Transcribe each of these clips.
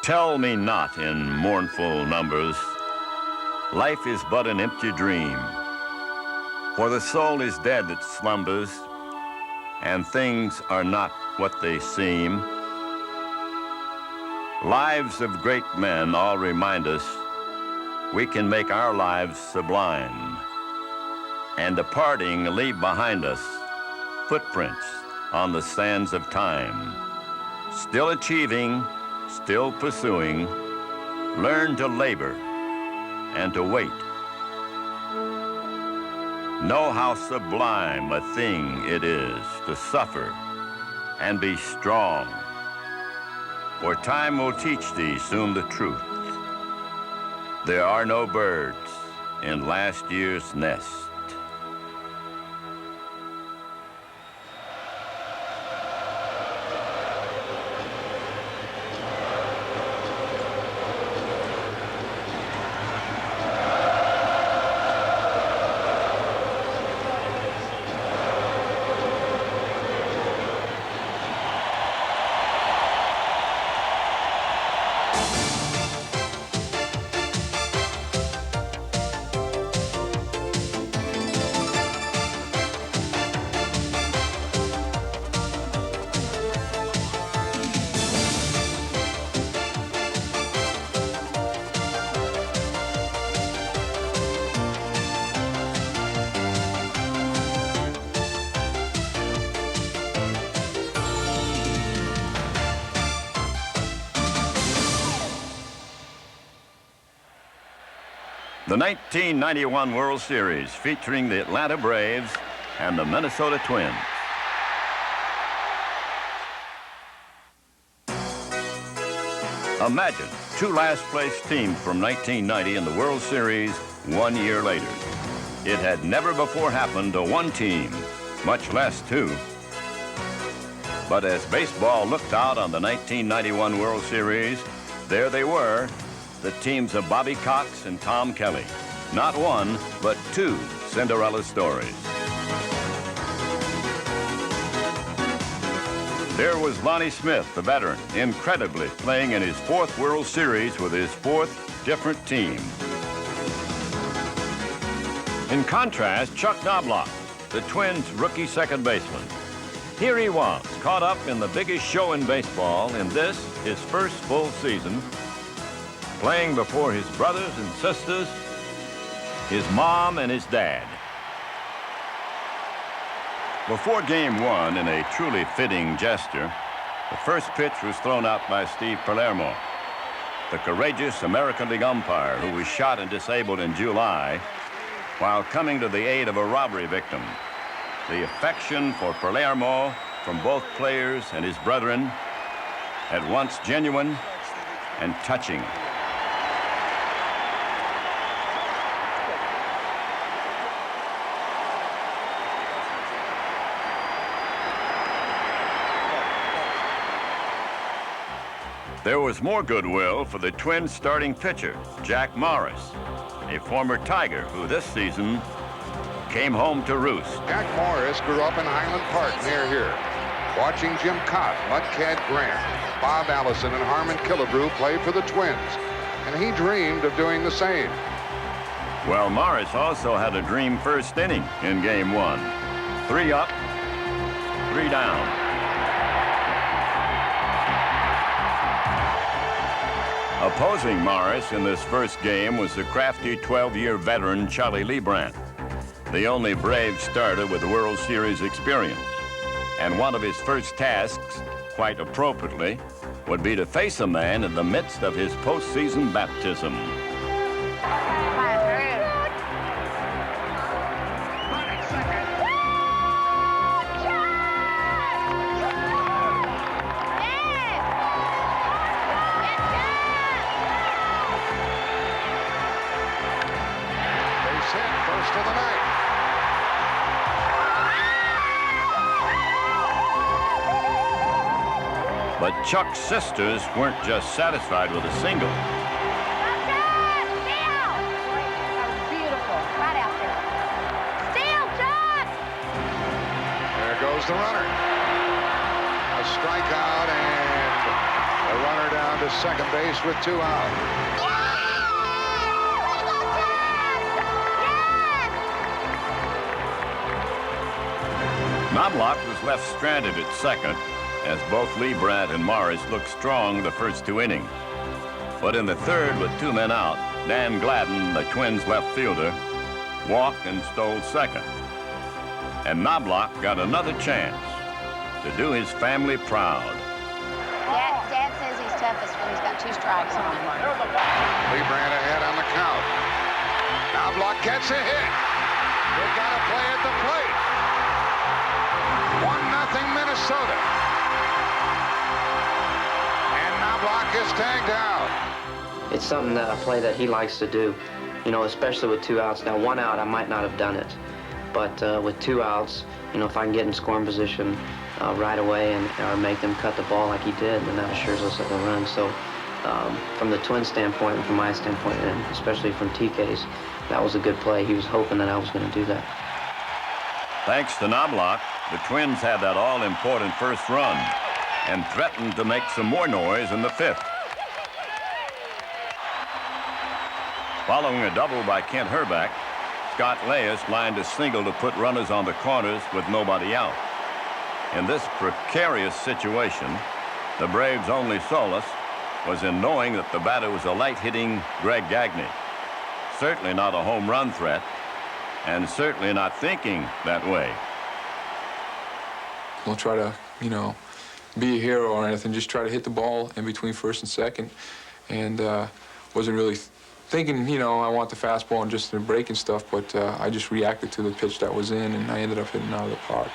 Tell me not in mournful numbers, life is but an empty dream. For the soul is dead that slumbers, and things are not what they seem. Lives of great men all remind us we can make our lives sublime, and departing leave behind us footprints on the sands of time. Still achieving, still pursuing, learn to labor and to wait. Know how sublime a thing it is to suffer and be strong, for time will teach thee soon the truth. There are no birds in last year's nest. The 1991 World Series featuring the Atlanta Braves and the Minnesota Twins. Imagine two last-place teams from 1990 in the World Series 1 year later. It had never before happened to one team, much less two. But as baseball looked out on the 1991 World Series, there they were, the teams of Bobby Cox and Tom Kelly. Not one, but two Cinderella stories. There was Lonnie Smith, the veteran, incredibly playing in his fourth World Series with his fourth different team. In contrast, Chuck Knobloch, the Twins' rookie second baseman. Here he was, caught up in the biggest show in baseball in this, his first full season, playing before his brothers and sisters, his mom and his dad. Before game one, in a truly fitting gesture, the first pitch was thrown out by Steve Palermo, the courageous American League umpire who was shot and disabled in July while coming to the aid of a robbery victim. The affection for Palermo from both players and his brethren, at once genuine and touching. There was more goodwill for the Twins' starting pitcher, Jack Morris, a former Tiger who this season came home to roost. Jack Morris grew up in Highland Park near here, watching Jim Cott, Mudcat Grant, Bob Allison, and Harmon Killebrew play for the Twins, and he dreamed of doing the same. Well, Morris also had a dream first inning in game one. 3 up, 3 down. Opposing Morris in this first game was the crafty 12-year veteran Charlie Leibrandt, the only Brave starter with World Series experience. And one of his first tasks, quite appropriately, would be to face a man in the midst of his postseason baptism. But Chuck's sisters weren't just satisfied with a single. Beautiful, right out there. Steal, Chuck! There goes the runner. A strikeout, and A runner down to second base with 2 out. Knobloch was left stranded at second as both Lee Brandt and Morris looked strong the first 2 innings. But in the third, with 2 men out, Dan Gladden, the Twins' left fielder, walked and stole second. And Knobloch got another chance to do his family proud. Dad says he's toughest when he's got 2 strikes on him. Lee Brandt ahead on the count. Knobloch gets a hit. They've got to play at the plate. 1-0 Minnesota. And Knobloch is tagged out. It's something that a play that he likes to do, you know, especially with 2 outs. Now, 1 out, I might not have done it. But with 2 outs, you know, if I can get in scoring position right away or make them cut the ball like he did, then that assures us of a run. So from the Twins' standpoint and from my standpoint, and especially from TK's, that was a good play. He was hoping that I was going to do that. Thanks to Knobloch, the Twins had that all-important first run and threatened to make some more noise in the 5th. Following a double by Kent Herbeck, Scott Leyes lined a single to put runners on the corners with nobody out. In this precarious situation, the Braves' only solace was in knowing that the batter was a light-hitting Greg Gagne. Certainly not a home run threat, and certainly not thinking that way. Don't try to, you know, be a hero or anything. Just try to hit the ball in between first and second. And wasn't really thinking, you know, I want the fastball and just the break and stuff, but I just reacted to the pitch that was in, and I ended up hitting out of the park.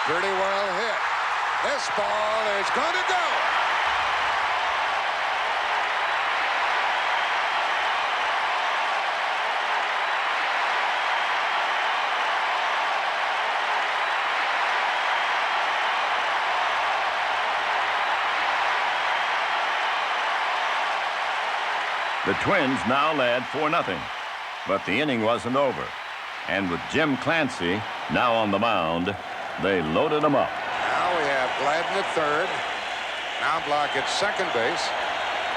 Pretty well hit. This ball is going to go. The Twins now led 4-0, but the inning wasn't over. And with Jim Clancy now on the mound, they loaded him up. Now we have Gladden at third. Knobloch at second base.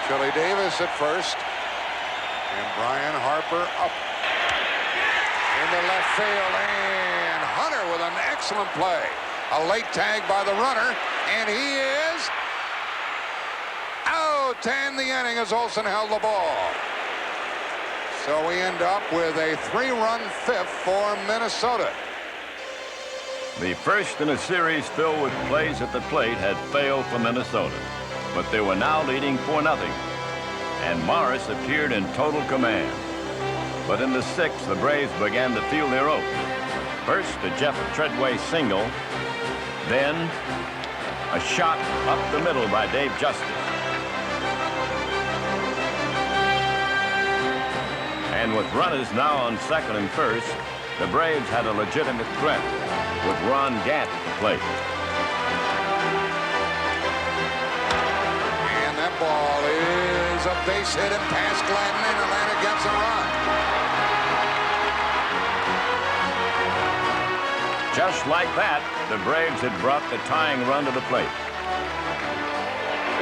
Chili Davis at first. And Brian Harper up into left field. And Hunter with an excellent play. A late tag by the runner, and he is out to end the inning as Olsen held the ball. So we end up with a 3-run 5th for Minnesota. The first in a series filled with plays at the plate had failed for Minnesota, but they were now leading 4-0, and Morris appeared in total command. But in the 6th, the Braves began to feel their oats. First, a Jeff Treadway single, then a shot up the middle by Dave Justice. And with runners now on second and first, the Braves had a legitimate threat with Ron Gant at the plate. And that ball is a base hit and past Gladden, and Atlanta gets a run. Just like that, the Braves had brought the tying run to the plate.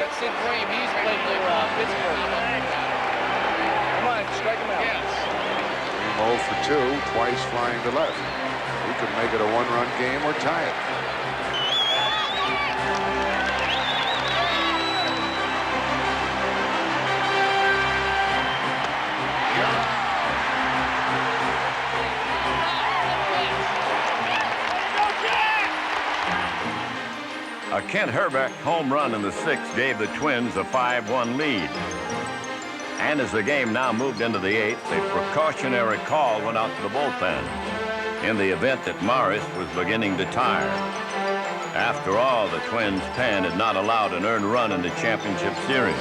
That's Sid Graham. He's played for Pittsburgh. Come on, strike him out. Yes. 0 for 2, twice flying to left. We could make it a 1-run game or tie it. A Kent Herbeck home run in the 6th gave the Twins a 5-1 lead. And as the game now moved into the 8th, a precautionary call went out to the bullpen in the event that Morris was beginning to tire. After all, the Twins' pen had not allowed an earned run in the championship series.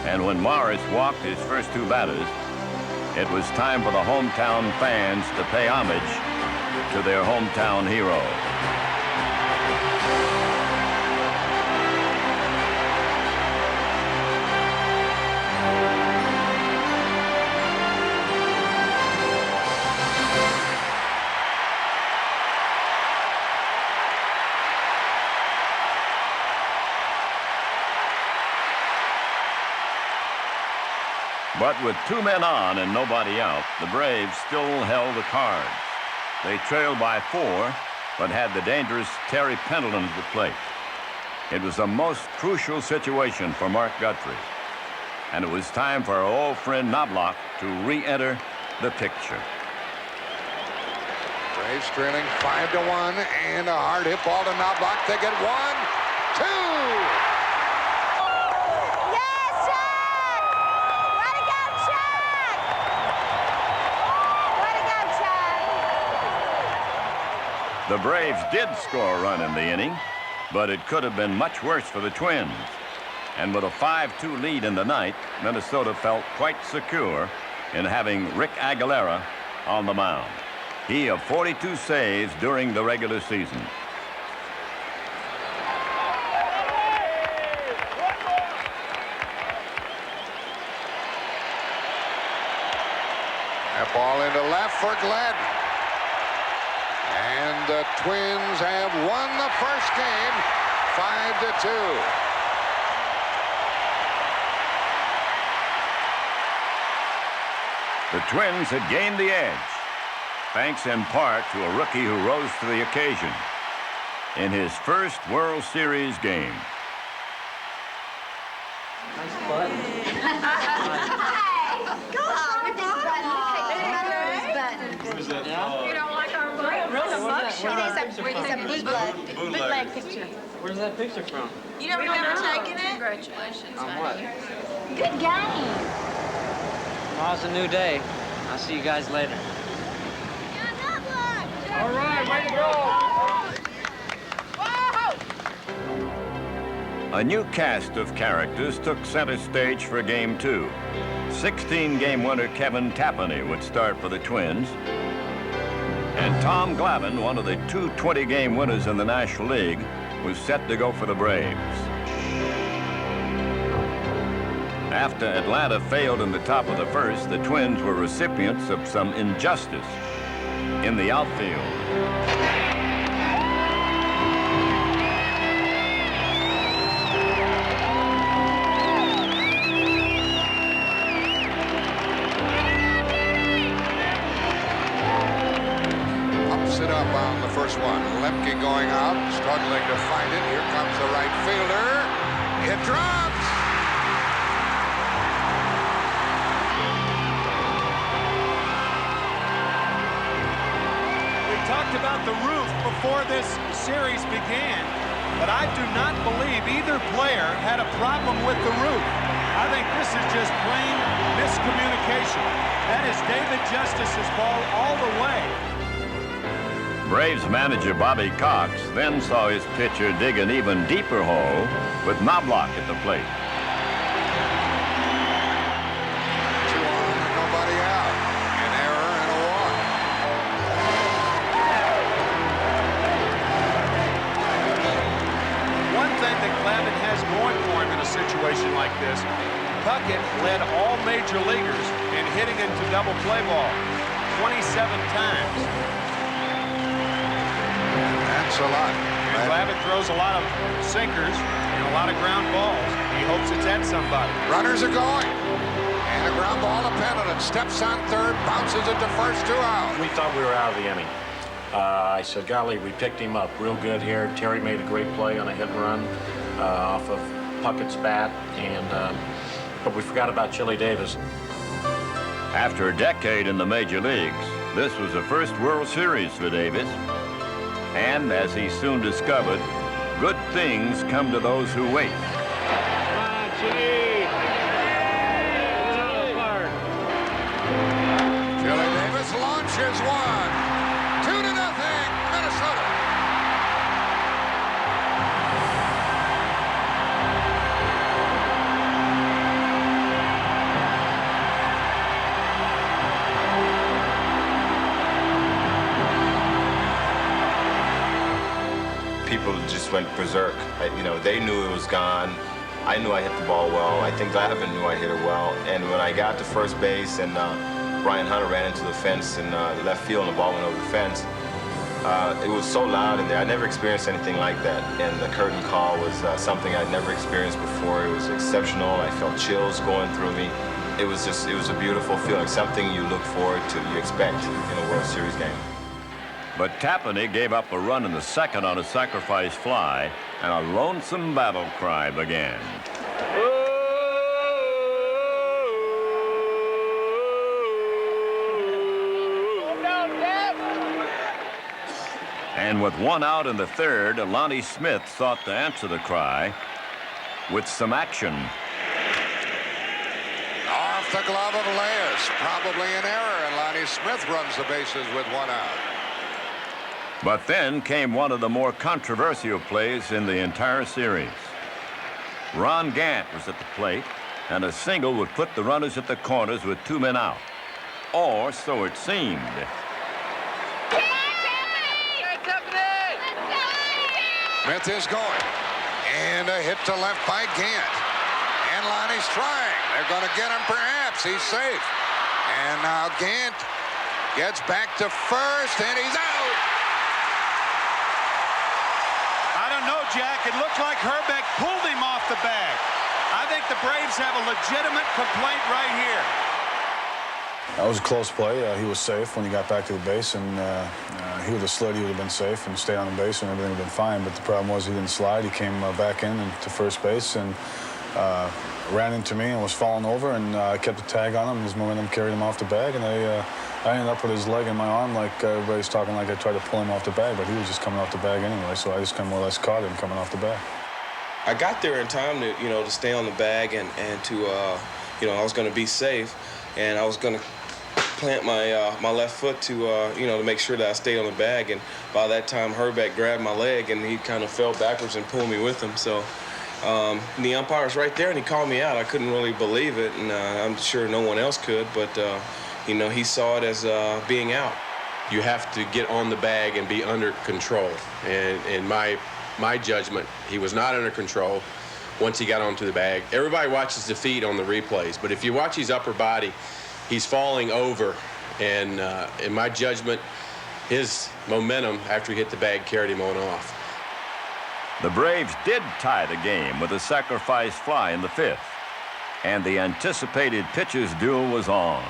And when Morris walked his first 2 batters, it was time for the hometown fans to pay homage to their hometown hero. But with 2 men on and nobody out, the Braves still held the cards. They trailed by 4, but had the dangerous Terry Pendleton at the plate. It was the most crucial situation for Mark Guthrie. And it was time for our old friend Knobloch to re-enter the picture. Braves trailing 5-1, and a hard hit ball to Knobloch. They get 1, 2. Yes, Chuck! Way to go, Chuck! Way to go, Chuck! The Braves did score a run in the inning, but it could have been much worse for the Twins. And with a 5-2 lead in the ninth, Minnesota felt quite secure in having Rick Aguilera on the mound. He of 42 saves during the regular season. That ball into left for Glenn. And the Twins have won the first game 5-2. The Twins had gained the edge, thanks in part to a rookie who rose to the occasion in his first World Series game. Nice button. Where's that? You don't like our button? Really? It's a bootleg picture. Where's that picture from? You don't remember taking it? Congratulations. On what? Good game. Tomorrow's a new day. I'll see you guys later. All right, way to go. A new cast of characters took center stage for Game 2. 16-game winner Kevin Tapani would start for the Twins. And Tom Glavine, one of the 2 20-game winners in the National League, was set to go for the Braves. After Atlanta failed in the top of the first, the Twins were recipients of some injustice in the outfield. Ups it up on the first one. Lemke going out, struggling to find it. Here comes the right fielder. It drops. Talked about the roof before this series began, but I do not believe either player had a problem with the roof. I think this is just plain miscommunication. That is David Justice's ball all the way. Braves manager Bobby Cox then saw his pitcher dig an even deeper hole with Knobloch at the plate. 2 on and nobody out. An error and a walk. One thing that Glavine has going for him in a situation like this, Puckett led all major leaguers in hitting into double play ball 27 times. That's a lot. And Glavine throws a lot of sinkers and a lot of ground balls. He hopes it's at somebody. Runners are going. And a ground ball to Pendleton. Steps on third, bounces it to first, 2 out. We thought we were out of the inning. I said, golly, we picked him up real good here. Terry made a great play on a hit and run off of Puckett's bat, but we forgot about Chili Davis. After a decade in the major leagues, this was the first World Series for Davis. And as he soon discovered, good things come to those who wait. Come on, Chili. Chili Davis launches one. 2-0, Minnesota. People just went berserk. They knew it was gone. I knew I hit the ball well. I think Glavine knew I hit it well. And when I got to first base and Brian Hunter ran into the fence in left field and the ball went over the fence, it was so loud in there. I never experienced anything like that. And the curtain call was something I'd never experienced before. It was exceptional. I felt chills going through me. it was a beautiful feeling, something you look forward to, you expect in a World Series game. But Tapani gave up a run in the second on a sacrifice fly, and a lonesome battle cry began. And with one out in the third, Lonnie Smith sought to answer the cry with some action. Off the glove of Leyes, probably an error, and Lonnie Smith runs the bases with one out. But then came one of the more controversial plays in the entire series. Ron Gant was at the plate, and a single would put the runners at the corners with 2 men out. Or so it seemed. Smith is going. And a hit to left by Gant. And Lonnie's trying. They're going to get him perhaps. He's safe. And now Gant gets back to first, and he's out. I don't know, Jack. It looked like Herbeck pulled him off the bag. I think the Braves have a legitimate complaint right here. That was a close play. He was safe when he got back to the base, and he would have slid. He would have been safe and stayed on the base, and everything would have been fine. But the problem was he didn't slide. He came back in and to first base and ran into me and was falling over, and I kept the tag on him. His momentum carried him off the bag, and I ended up with his leg in my arm, like everybody's talking like I tried to pull him off the bag, but he was just coming off the bag anyway, so I just kind of more or less caught him coming off the bag. I got there in time to, to stay on the bag and to, I was going to be safe, and I was going to plant my left foot to, to make sure that I stayed on the bag. And by that time, Herbeck grabbed my leg, and he kind of fell backwards and pulled me with him. So the umpire was right there, and he called me out. I couldn't really believe it, and I'm sure no one else could, but, he saw it as being out. You have to get on the bag and be under control. And in my judgment, he was not under control once he got onto the bag. Everybody watches the feet on the replays, but if you watch his upper body, he's falling over. And in my judgment, his momentum after he hit the bag carried him on off. The Braves did tie the game with a sacrifice fly in the fifth, and the anticipated pitchers' duel was on.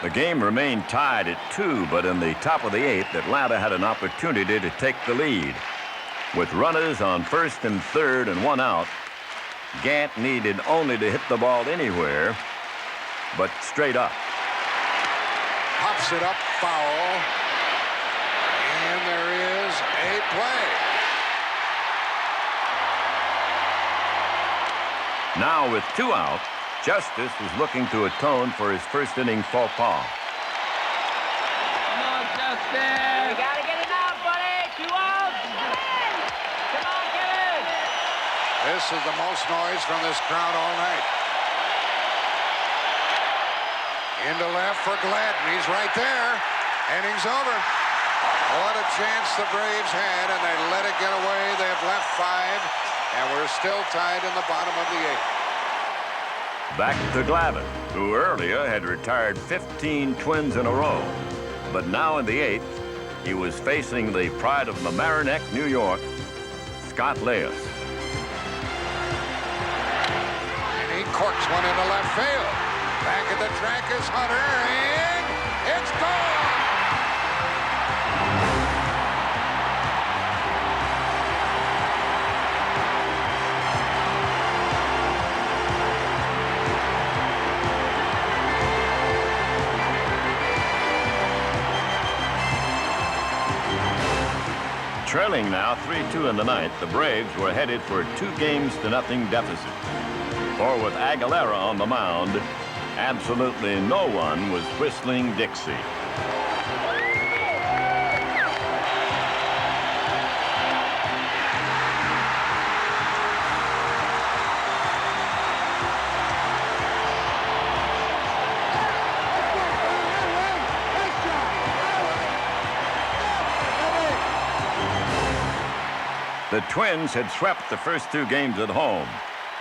The game remained tied at 2, but in the top of the 8th, Atlanta had an opportunity to take the lead. With runners on first and third and one out, Gant needed only to hit the ball anywhere, but straight up. Pops it up, foul. And there is a play. Now with 2 out, Justice was looking to atone for his first inning faux pas. Come on, Justice. You gotta get it out, buddy. 2 outs. Come on, get it. This is the most noise from this crowd all night. Into left for Gladden. He's right there. Inning's over. What a chance the Braves had, and they let it get away. They've left 5, and we're still tied in the bottom of the 8th. Back to Glavine, who earlier had retired 15 Twins in a row. But now in the 8th, he was facing the pride of Mamaroneck, New York, Scott Leyes. And he corks one into left field. Back at the track is Hunter, and it's gone! Trailing now 3-2 in the 9th, the Braves were headed for a 2-0 deficit. For with Aguilera on the mound, absolutely no one was whistling Dixie. The Twins had swept the first 2 games at home,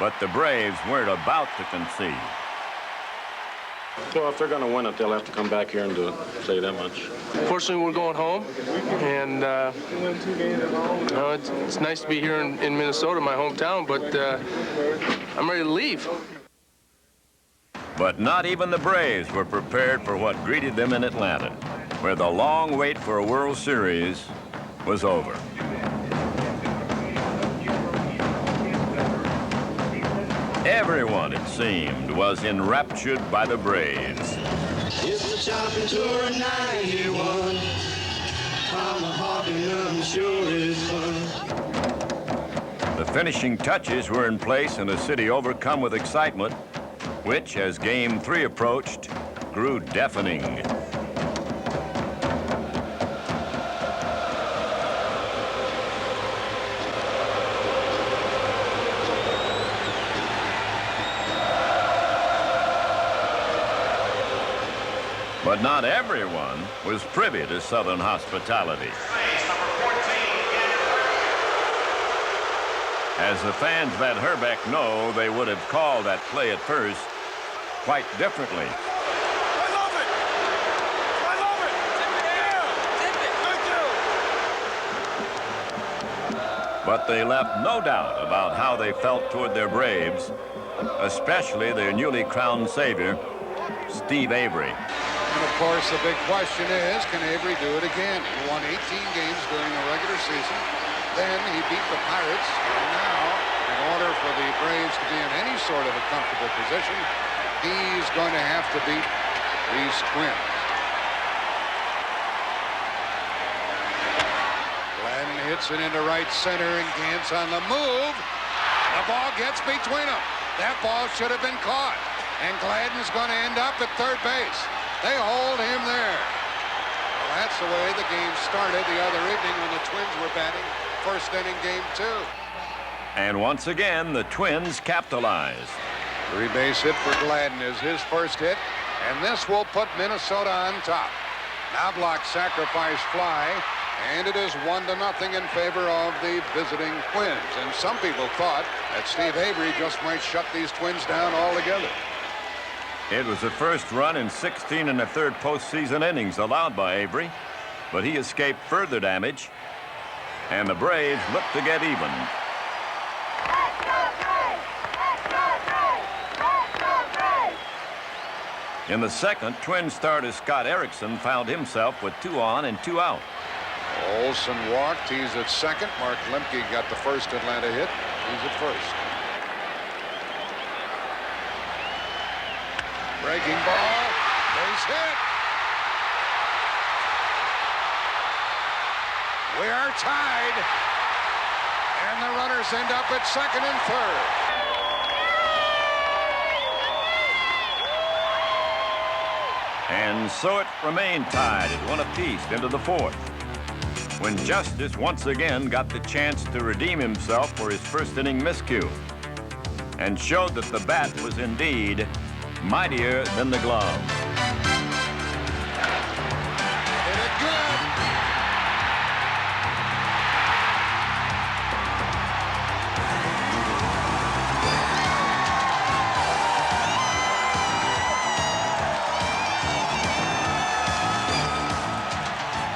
but the Braves weren't about to concede. Well, if they're going to win it, they'll have to come back here and do it. I'll tell you that much. Fortunately, we're going home, and it's nice to be here in Minnesota, my hometown, but I'm ready to leave. But not even the Braves were prepared for what greeted them in Atlanta, where the long wait for a World Series was over. Everyone, it seemed, was enraptured by the Braves. It's the chopping tour of 91. Tomahawk and I'm sure is fun. The finishing touches were in place in a city overcome with excitement, which, as Game 3 approached, grew deafening. But not everyone was privy to Southern hospitality. As the fans at Herbeck know, they would have called that play at first quite differently. I love it! I love it! Tip it! Thank you! But they left no doubt about how they felt toward their Braves, especially their newly crowned savior, Steve Avery. And of course, the big question is, can Avery do it again? He won 18 games during the regular season. Then he beat the Pirates. And now, in order for the Braves to be in any sort of a comfortable position, he's going to have to beat these Twins. Glenn hits it into right center, and Gantz on the move. The ball gets between them. That ball should have been caught. And Gladden's going to end up at third base. They hold him there. Well, that's the way the game started the other evening when the Twins were batting first inning Game 2. And once again, the Twins capitalized. 3-base hit for Gladden is his first hit, and this will put Minnesota on top. Knobloch sacrifice fly, and it is 1-0 in favor of the visiting Twins. And some people thought that Steve Avery just might shut these Twins down altogether. It was the first run in 16 1/3 postseason innings allowed by Avery, but he escaped further damage, and the Braves looked to get even. In the second, Twin starter Scott Erickson found himself with 2 on and 2 out. Olson walked. He's at second. Mark Lemke got the first Atlanta hit. He's at first. Breaking ball. Base hit. We are tied. And the runners end up at second and third. And so it remained tied at 1 apiece into the fourth, when Justice once again got the chance to redeem himself for his first inning miscue and showed that the bat was indeed mightier than the glove. Hit it good.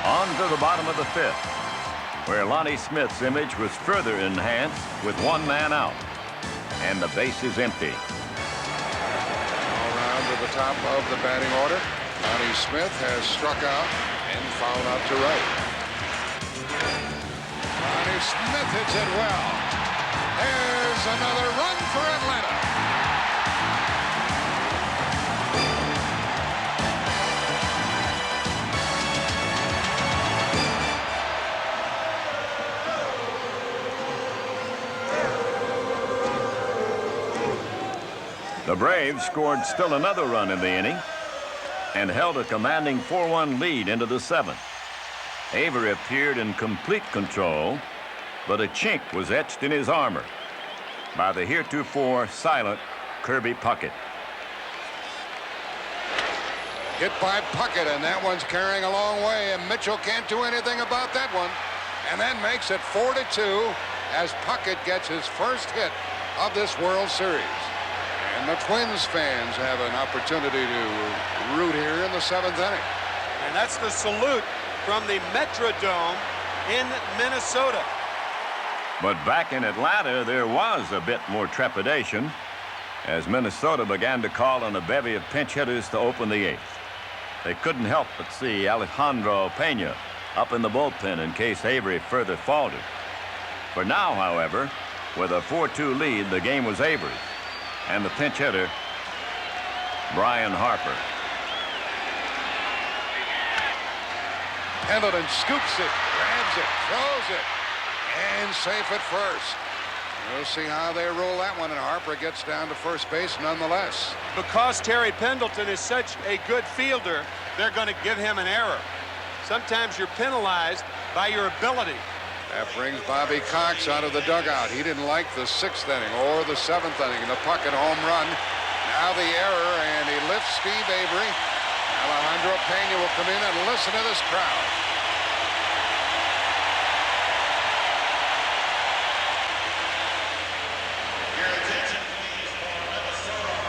On to the bottom of the fifth, where Lonnie Smith's image was further enhanced with 1 man out, and the base is empty. To the top of the batting order. Lonnie Smith has struck out and fouled out to right. Lonnie Smith hits it well. There's another run for Atlanta. The Braves scored still another run in the inning and held a commanding 4-1 lead into the seventh. Avery appeared in complete control, but a chink was etched in his armor by the heretofore silent Kirby Puckett. Hit by Puckett, and that one's carrying a long way, and Mitchell can't do anything about that one. And that makes it 4-2 as Puckett gets his first hit of this World Series. And the Twins fans have an opportunity to root here in the 7th inning. And that's the salute from the Metrodome in Minnesota. But back in Atlanta, there was a bit more trepidation as Minnesota began to call on a bevy of pinch hitters to open the 8th. They couldn't help but see Alejandro Pena up in the bullpen in case Avery further faltered. For now, however, with a 4-2 lead, the game was Avery's, and the pinch hitter, Brian Harper. Pendleton scoops it, grabs it, throws it, and safe at first. We'll see how they roll that one, and Harper gets down to first base nonetheless. Because Terry Pendleton is such a good fielder, they're going to give him an error. Sometimes you're penalized by your ability. That brings Bobby Cox out of the dugout. He didn't like the 6th inning or the 7th inning. The Puckett home run. Now the error, and he lifts Steve Avery. Alejandro Pena will come in and listen to this crowd. Your attention, please, for Minnesota.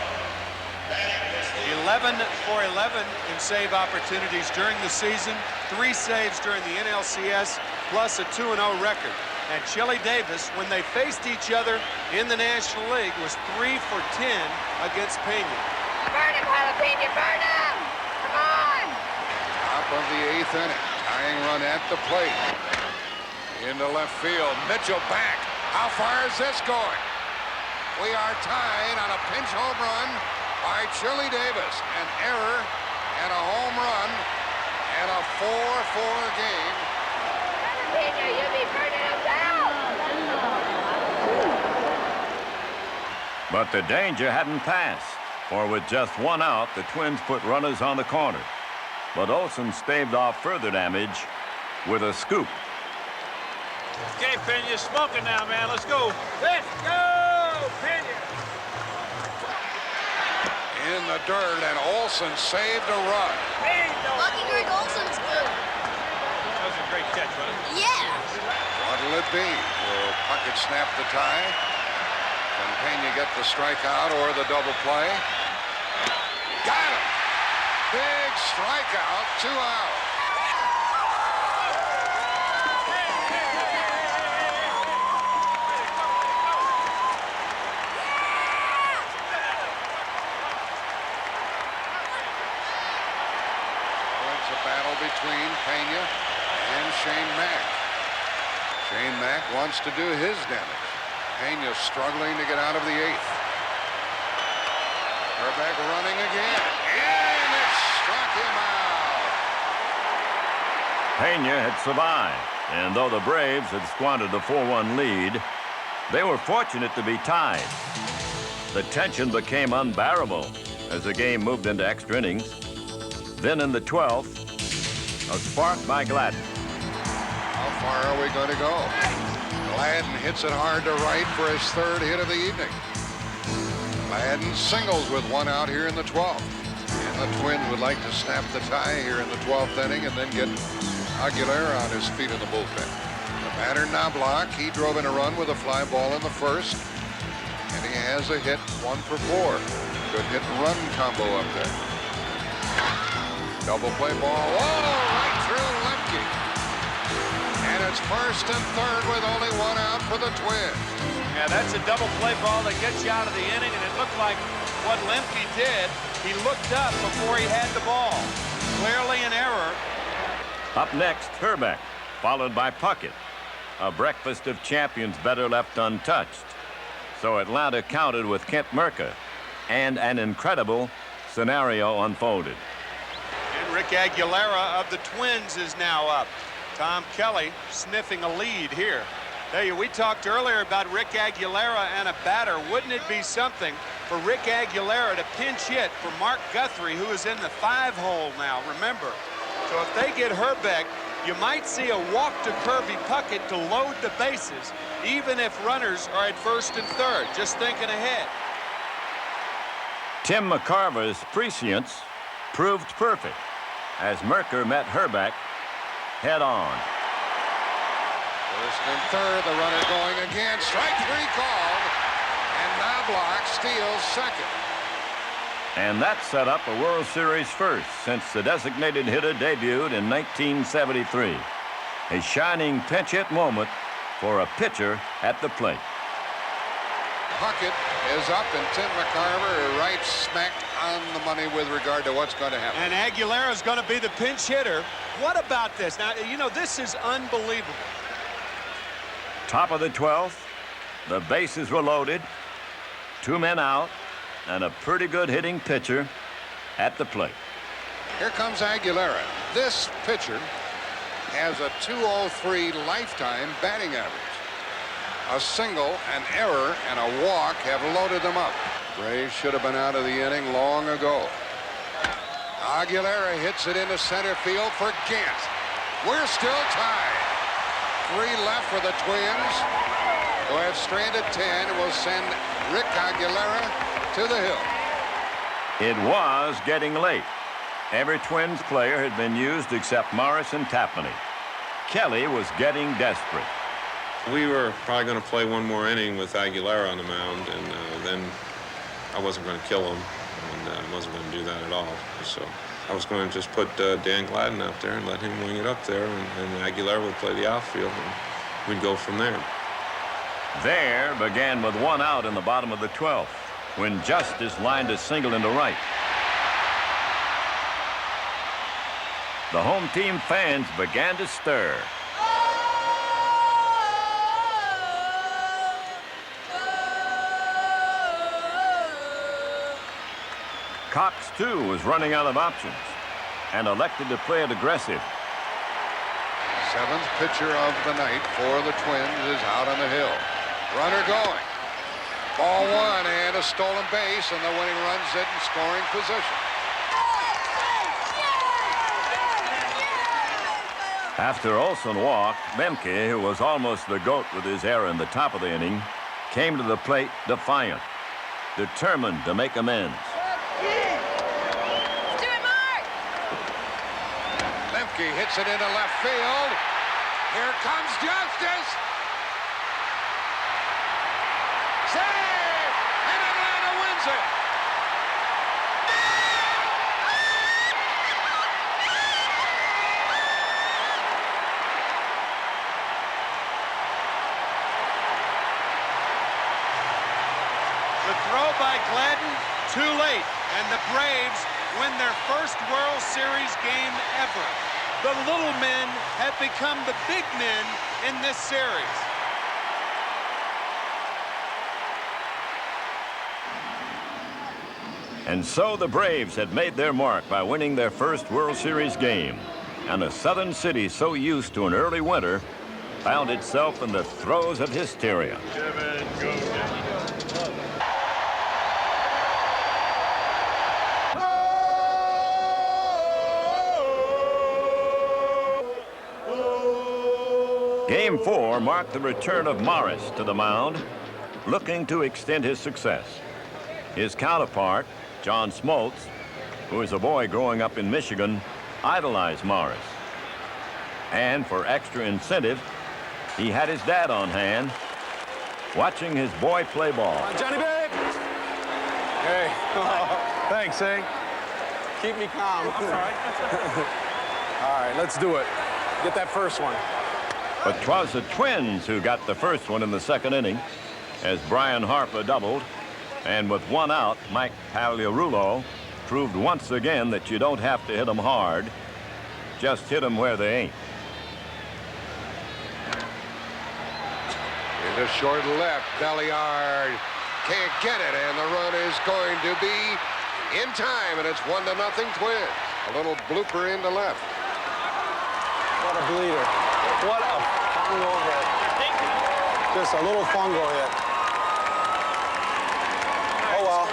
Batting 11 for 11 in save opportunities during the season. 3 saves during the NLCS, plus a 2-0 record. And Chili Davis, when they faced each other in the National League, was 3 for 10 against Pena. Burn him, Jalapeno, burn him! Come on! Top of the 8th inning. Tying run at the plate. Into left field. Mitchell back. How far is this going? We are tied on a pinch home run by Chili Davis. An error and a home run and a 4-4 game. Jalapeno, you'll be burning him down! But the danger hadn't passed, for with just 1 out, the Twins put runners on the corner. But Olsen staved off further damage with a scoop. Okay, Pena, smoking now, man. Let's go. Let's go, Pena. In the dirt, and Olsen saved a run. Lucky Greg Olson's good. That was a great catch, wasn't it? Yeah. What'll it be? Will Puckett snap the tie? Can Pena get the strikeout or the double play? Got him! Big strikeout, 2 out. It's a battle between Pena and Shane Mack. Shane Mack wants to do his damage. Pena struggling to get out of the 8th. Herbeck running again, and it struck him out. Pena had survived, and though the Braves had squandered the 4-1 lead, they were fortunate to be tied. The tension became unbearable as the game moved into extra innings. Then in the 12th, a spark by Gladden. How far are we going to go? Gladden hits it hard to right for his 3rd hit of the evening. Gladden singles with 1 out here in the 12th. And the Twins would like to snap the tie here in the 12th inning and then get Aguilera on his feet in the bullpen. The batter Knobloch, he drove in a run with a fly ball in the 1st. And he has a hit, 1 for 4. Good hit and run combo up there. Double play ball. Whoa, right through Lemke. And it's 1st and 3rd with only 1 out for the Twins. Yeah, that's a double play ball that gets you out of the inning, and it looked like what Lemke did. He looked up before he had the ball. Clearly an error. Up next, Herbeck, followed by Puckett. A breakfast of champions better left untouched. So Atlanta countered with Kent Mercker, and an incredible scenario unfolded. And Rick Aguilera of the Twins is now up. Tom Kelly sniffing a lead here. We talked earlier about Rick Aguilera and a batter. Wouldn't it be something for Rick Aguilera to pinch hit for Mark Guthrie, who is in the 5-hole now, remember. So if they get Herbeck, you might see a walk to Kirby Puckett to load the bases, even if runners are at 1st and 3rd. Just thinking ahead. Tim McCarver's prescience proved perfect as Mercker met Herbeck head on. First and third, the runner going again. Strike three called, and Knobloch steals second. And that set up a World Series first since the designated hitter debuted in 1973. A shining pinch hit moment for a pitcher at the plate. Puckett is up, and Tim McCarver right smack on the money with regard to what's going to happen. And Aguilera's going to be the pinch hitter. What about this? Now, you know, this is unbelievable. Top of the 12th, the bases were loaded, 2 men out, and a pretty good hitting pitcher at the plate. Here comes Aguilera. This pitcher has a .203 lifetime batting average. A single, an error, and a walk have loaded them up. Braves should have been out of the inning long ago. Aguilera hits it into center field for Gant. We're still tied. 3 left for the Twins, who have stranded 10 and will send Rick Aguilera to the hill. It was getting late. Every Twins player had been used except Morris and Tapani. Kelly was getting desperate. We were probably going to play one more inning with Aguilera on the mound, and then I wasn't going to kill him, and I wasn't going to do that at all. So I was going to just put Dan Gladden out there and let him wing it up there, and Aguilera would play the outfield, and we'd go from there. There began with 1 out in the bottom of the 12th when Justice lined a single into right. The home team fans began to stir. Cox, too, was running out of options and elected to play it aggressive. 7th pitcher of the night for the Twins is out on the hill. Runner going. Ball 1 and a stolen base, and the winning run's in scoring position. After Olson walked, Lemke, who was almost the GOAT with his error in the top of the inning, came to the plate defiant, determined to make amends. Lemke hits it into left field. Here comes Justice. Save! And Atlanta wins it. The throw by Gladden, too late, and the Braves win their first World Series game ever. The little men have become the big men in this series. And so the Braves had made their mark by winning their first World Series game. And a southern city so used to an early winter found itself in the throes of hysteria. Game 4 marked the return of Morris to the mound, looking to extend his success. His counterpart, John Smoltz, who was a boy growing up in Michigan, idolized Morris. And for extra incentive, he had his dad on hand, watching his boy play ball. Come on, Johnny babe! Hey, thanks, eh? Keep me calm. All right, let's do it. Get that first one. But 'twas the Twins who got the first one in the second inning as Brian Harper doubled. And with 1 out, Mike Pagliarulo proved once again that you don't have to hit them hard. Just hit them where they ain't. In the short left, Belliard can't get it, and the run is going to be in time, and it's 1-0 Twins. A little blooper into left. What a bleeder. What a fungo hit. Just a little fungo hit. Oh, well.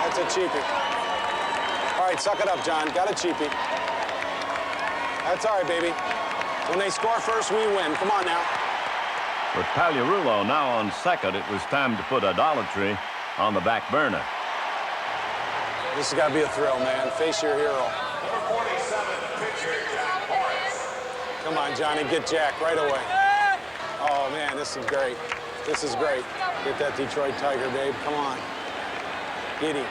That's a cheapie. All right, suck it up, John. Got a cheapie. That's all right, baby. When they score first, we win. Come on now. With Pagliarulo now on second, it was time to put idolatry on the back burner. This has got to be a thrill, man. Face your hero. Number 47, the pitcher, Jack Morris. Come on, Johnny, get Jack right away. Oh, man, this is great. This is great. Get that Detroit Tiger, babe. Come on. Get him.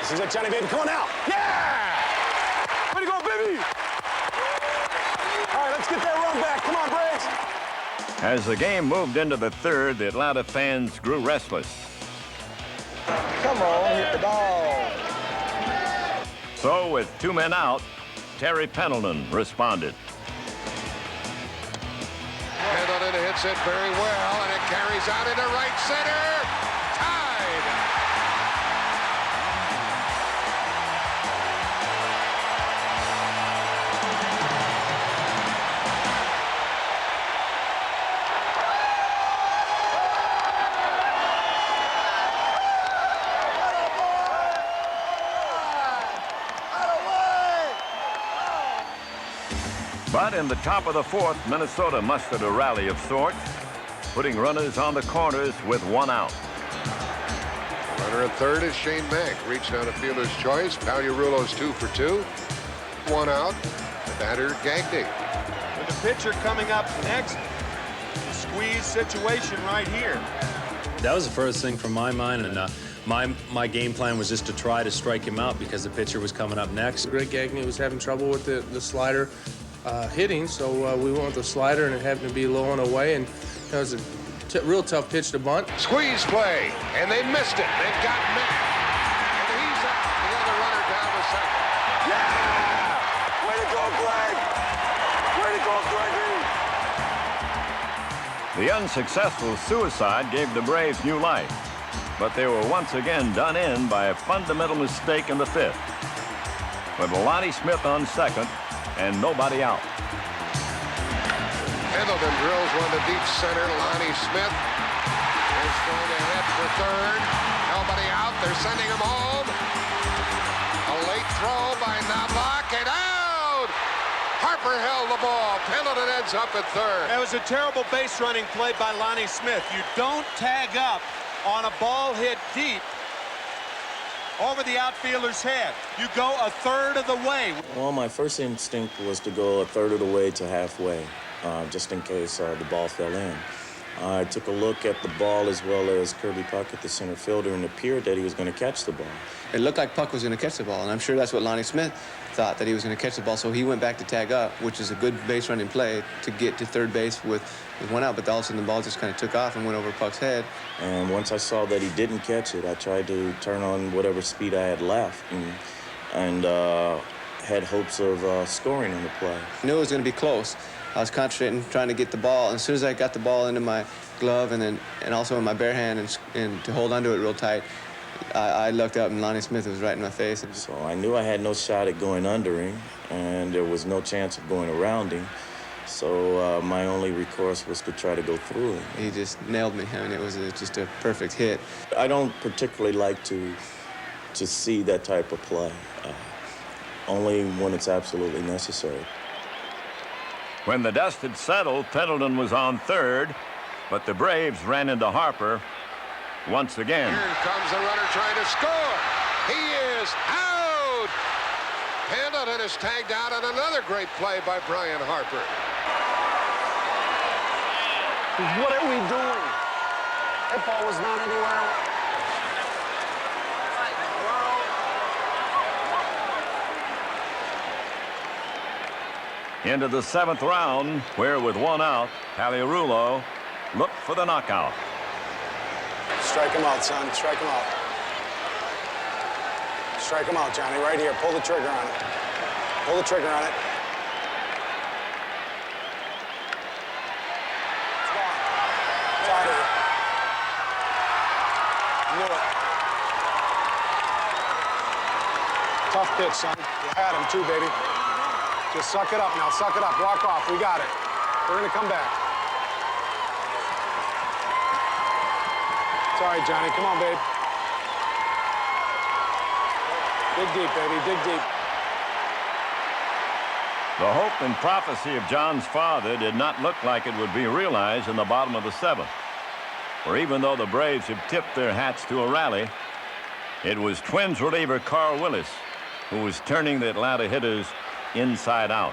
This is it, Johnny, baby. Come on now. Yeah! Way to go, baby! All right, let's get that run back. Come on, Braves. As the game moved into the third, the Atlanta fans grew restless. Come on, hit the ball. So with 2 men out, Terry Pendleton responded. Pendleton hits it very well, and it carries out into right center. Tied. But in the top of the fourth, Minnesota mustered a rally of sorts, putting runners on the corners with 1 out. Runner at third is Shane Bank. Reached on a fielder's choice. Pagliarulo's 2 for 2. 1 out. The batter, Gagne. With the pitcher coming up next, squeeze situation right here. That was the first thing from my mind, and my game plan was just to try to strike him out because the pitcher was coming up next. Greg Gagne was having trouble with the slider hitting, so we went with the slider, and it happened to be low and away, and that was a real tough pitch to bunt. Squeeze play, and they missed it. They've got Mick, and he's out. The other runner down to second. Yeah! Way to go, Greg. Way to go, Gregory. The unsuccessful suicide gave the Braves new life, but they were once again done in by a fundamental mistake in the fifth. With Lonnie Smith on second and nobody out. Pendleton drills one to deep center. Lonnie Smith is going to head for third. Nobody out. They're sending him home. A late throw by Knobloch and out. Harper held the ball. Pendleton ends up at third. That was a terrible base running play by Lonnie Smith. You don't tag up on a ball hit deep over the outfielder's head. You go a third of the way. Well, my first instinct was to go a third of the way to halfway, just in case the ball fell in. I took a look at the ball as well as Kirby Puckett, the center fielder, and it appeared that he was going to catch the ball. It looked like Puck was going to catch the ball, and I'm sure that's what Lonnie Smith thought, that he was going to catch the ball, so he went back to tag up, which is a good base running play to get to third base with 1 out, but all of a sudden the ball just kind of took off and went over Puck's head. And once I saw that he didn't catch it, I tried to turn on whatever speed I had left and had hopes of scoring on the play. I knew it was going to be close. I was concentrating, trying to get the ball, and as soon as I got the ball into my glove and also in my bare hand and to hold onto it real tight, I looked up and Lonnie Smith was right in my face. So I knew I had no shot at going under him, and there was no chance of going around him. So my only recourse was to try to go through him. He just nailed me. I mean, it was just a perfect hit. I don't particularly like to see that type of play, only when it's absolutely necessary. When the dust had settled, Pendleton was on third, but the Braves ran into Harper once again. Here comes the runner trying to score. He is out. Pendleton is tagged out on another great play by Brian Harper. What are we doing? That ball was not anywhere. Into the 7th round, where with 1 out, Pagliarulo looked for the knockout. Strike him out, son. Strike him out. Strike him out, Johnny. Right here. Pull the trigger on it. Pull the trigger on it. It's gone. It's out of here. Knew it. Tough pitch, son. You had him, too, baby. Just suck it up now. Suck it up. Walk off. We got it. We're going to come back. It's all right, Johnny. Come on, babe. Dig deep, baby. Dig deep. The hope and prophecy of John's father did not look like it would be realized in the bottom of the 7th. For even though the Braves have tipped their hats to a rally, it was Twins reliever Carl Willis who was turning the Atlanta hitters inside out.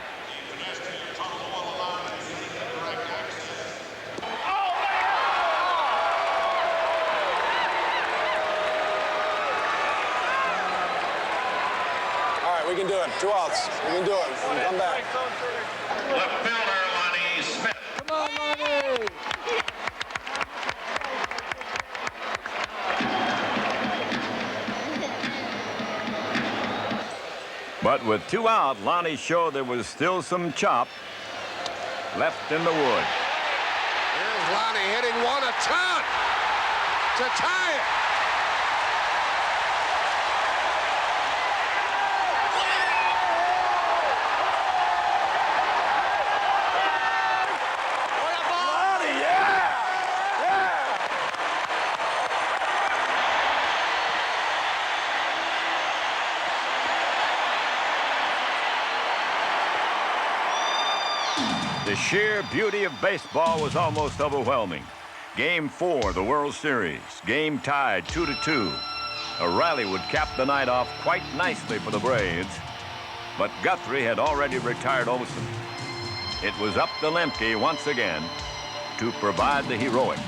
outs. You can do it. Come back. Left fielder, Lonnie Smith. Come on, Lonnie! But with 2 out, Lonnie showed there was still some chop left in the wood. Here's Lonnie hitting one a ton to tie it. The sheer beauty of baseball was almost overwhelming. Game 4, the World Series. Game tied 2-2. A rally would cap the night off quite nicely for the Braves. But Guthrie had already retired Olsen. It was up to Lemke once again to provide the heroics.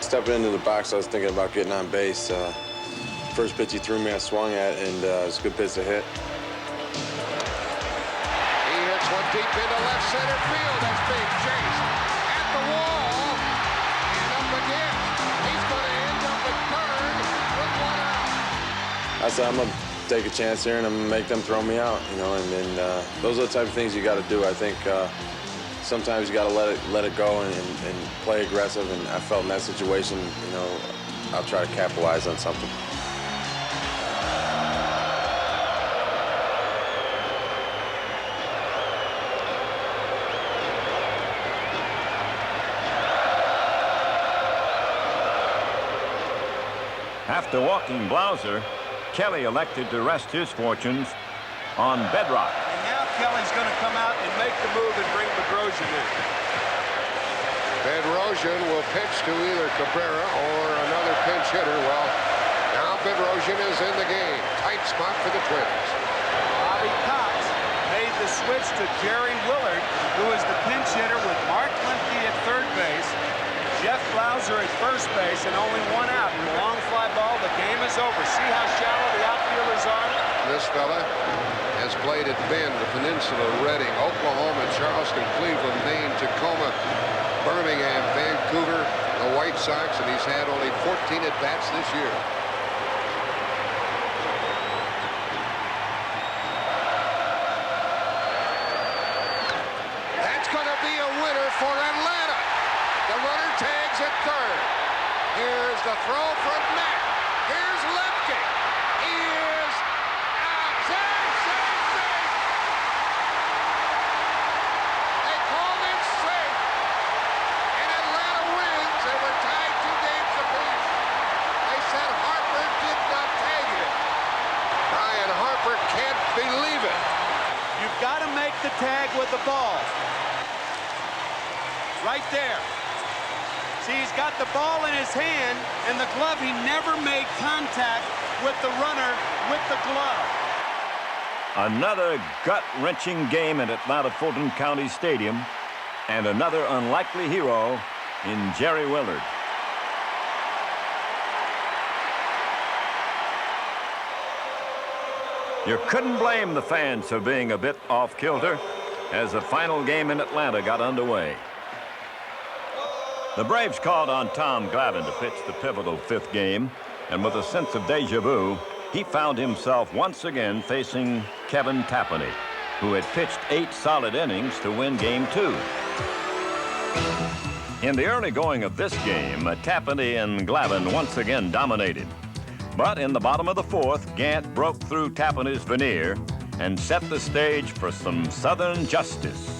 Stepping into the box, I was thinking about getting on base. First pitch he threw me, I swung at, and it was a good pitch to hit. One deep into left center field. That's being chased at the wall and up again. He's going to end up at third with 1 out. I said I'm gonna take a chance here and I'm gonna make them throw me out, you know. And those are the type of things you got to do. I think sometimes you got to let it go and play aggressive. And I felt in that situation, you know, I'll try to capitalize on something. After walking Blauser, Kelly elected to rest his fortunes on bedrock. And now Kelly's going to come out and make the move and bring Bedrosian in. Bedrosian will pitch to either Cabrera or another pinch hitter. Well, now Bedrosian is in the game. Tight spot for the Twins. Bobby Cox made the switch to Jerry Willard, who is the pinch hitter with Mark Lemke at third base, Jeff Blauser at first base, and only 1 out. Long fly ball, the game is over. See how shallow the outfielders are? This fella has played at Bend, the Peninsula, Reading, Oklahoma, Charleston, Cleveland, Maine, Tacoma, Birmingham, Vancouver, the White Sox, and he's had only 14 at-bats this year. That's going to be a winner for Atlanta. The runner tags at third. Here's the throw from Matt. Here's Lemke. He is out. Safe. They called it safe. And Atlanta wins. They were tied 2 games apiece. They said Harper did not tag it. Brian Harper can't believe it. You've got to make the tag with the ball. Right there. See, he's got the ball in his hand, and the glove, he never made contact with the runner with the glove. Another gut-wrenching game at Atlanta Fulton County Stadium, and another unlikely hero in Jerry Willard. You couldn't blame the fans for being a bit off-kilter as the final game in Atlanta got underway. The Braves called on Tom Glavine to pitch the pivotal 5th game, and with a sense of deja vu, he found himself once again facing Kevin Tapani, who had pitched 8 solid innings to win Game 2. In the early going of this game, Tapani and Glavine once again dominated. But in the bottom of the 4th, Gant broke through Tapani's veneer and set the stage for some Southern justice.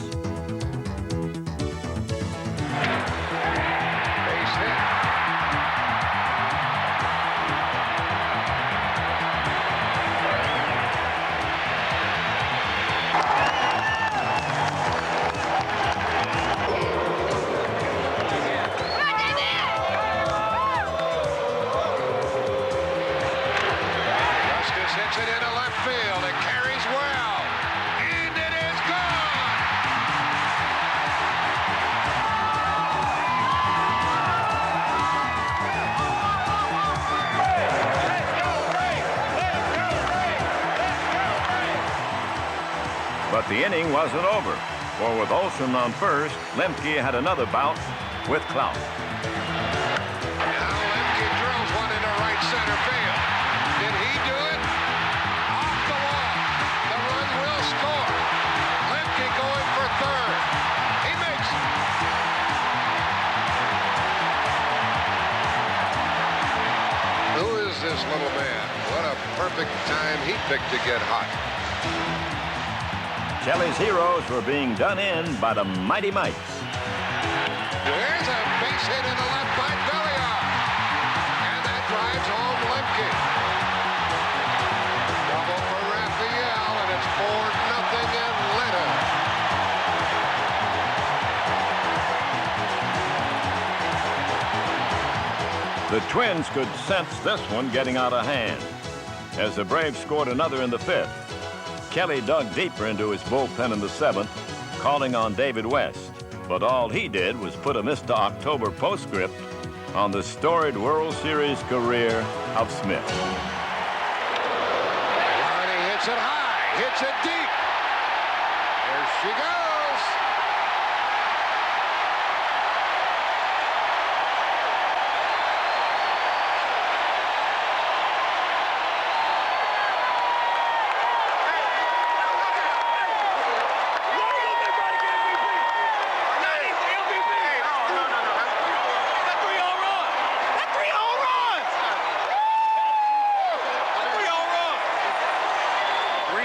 Hits it into left field. It carries well. And it is gone. But the inning wasn't over, for with Olson on first, Lemke had another bout with Clout. Now Lemke drills one into right center field. Did he do it? Off the wall. The run will score. Lemke going for third. He makes it. Who is this little man? What a perfect time he picked to get hot. Kelly's heroes were being done in by the Mighty Mites. There's a base hit in the left by Belliard. And that drives home Lemke. Double for Raphael, and it's 4-0 Atlanta. The Twins could sense this one getting out of hand. As the Braves scored another in the fifth, Kelly dug deeper into his bullpen in the seventh, calling on David West. But all he did was put a Mr. October postscript on the storied World Series career of Smith. Ronnie hits it high, hits it deep. There she goes.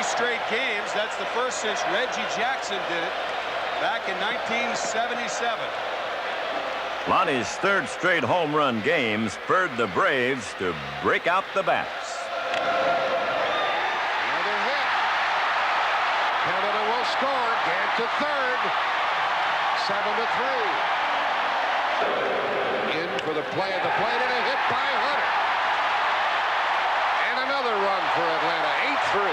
Straight games. That's the first since Reggie Jackson did it back in 1977. Lonnie's third straight home run game spurred the Braves to break out the bats. Another hit. Canada will score. Gant to third. 7-3. In for the play at the plate and a hit by Hunter. And another run for Atlanta. 8-3.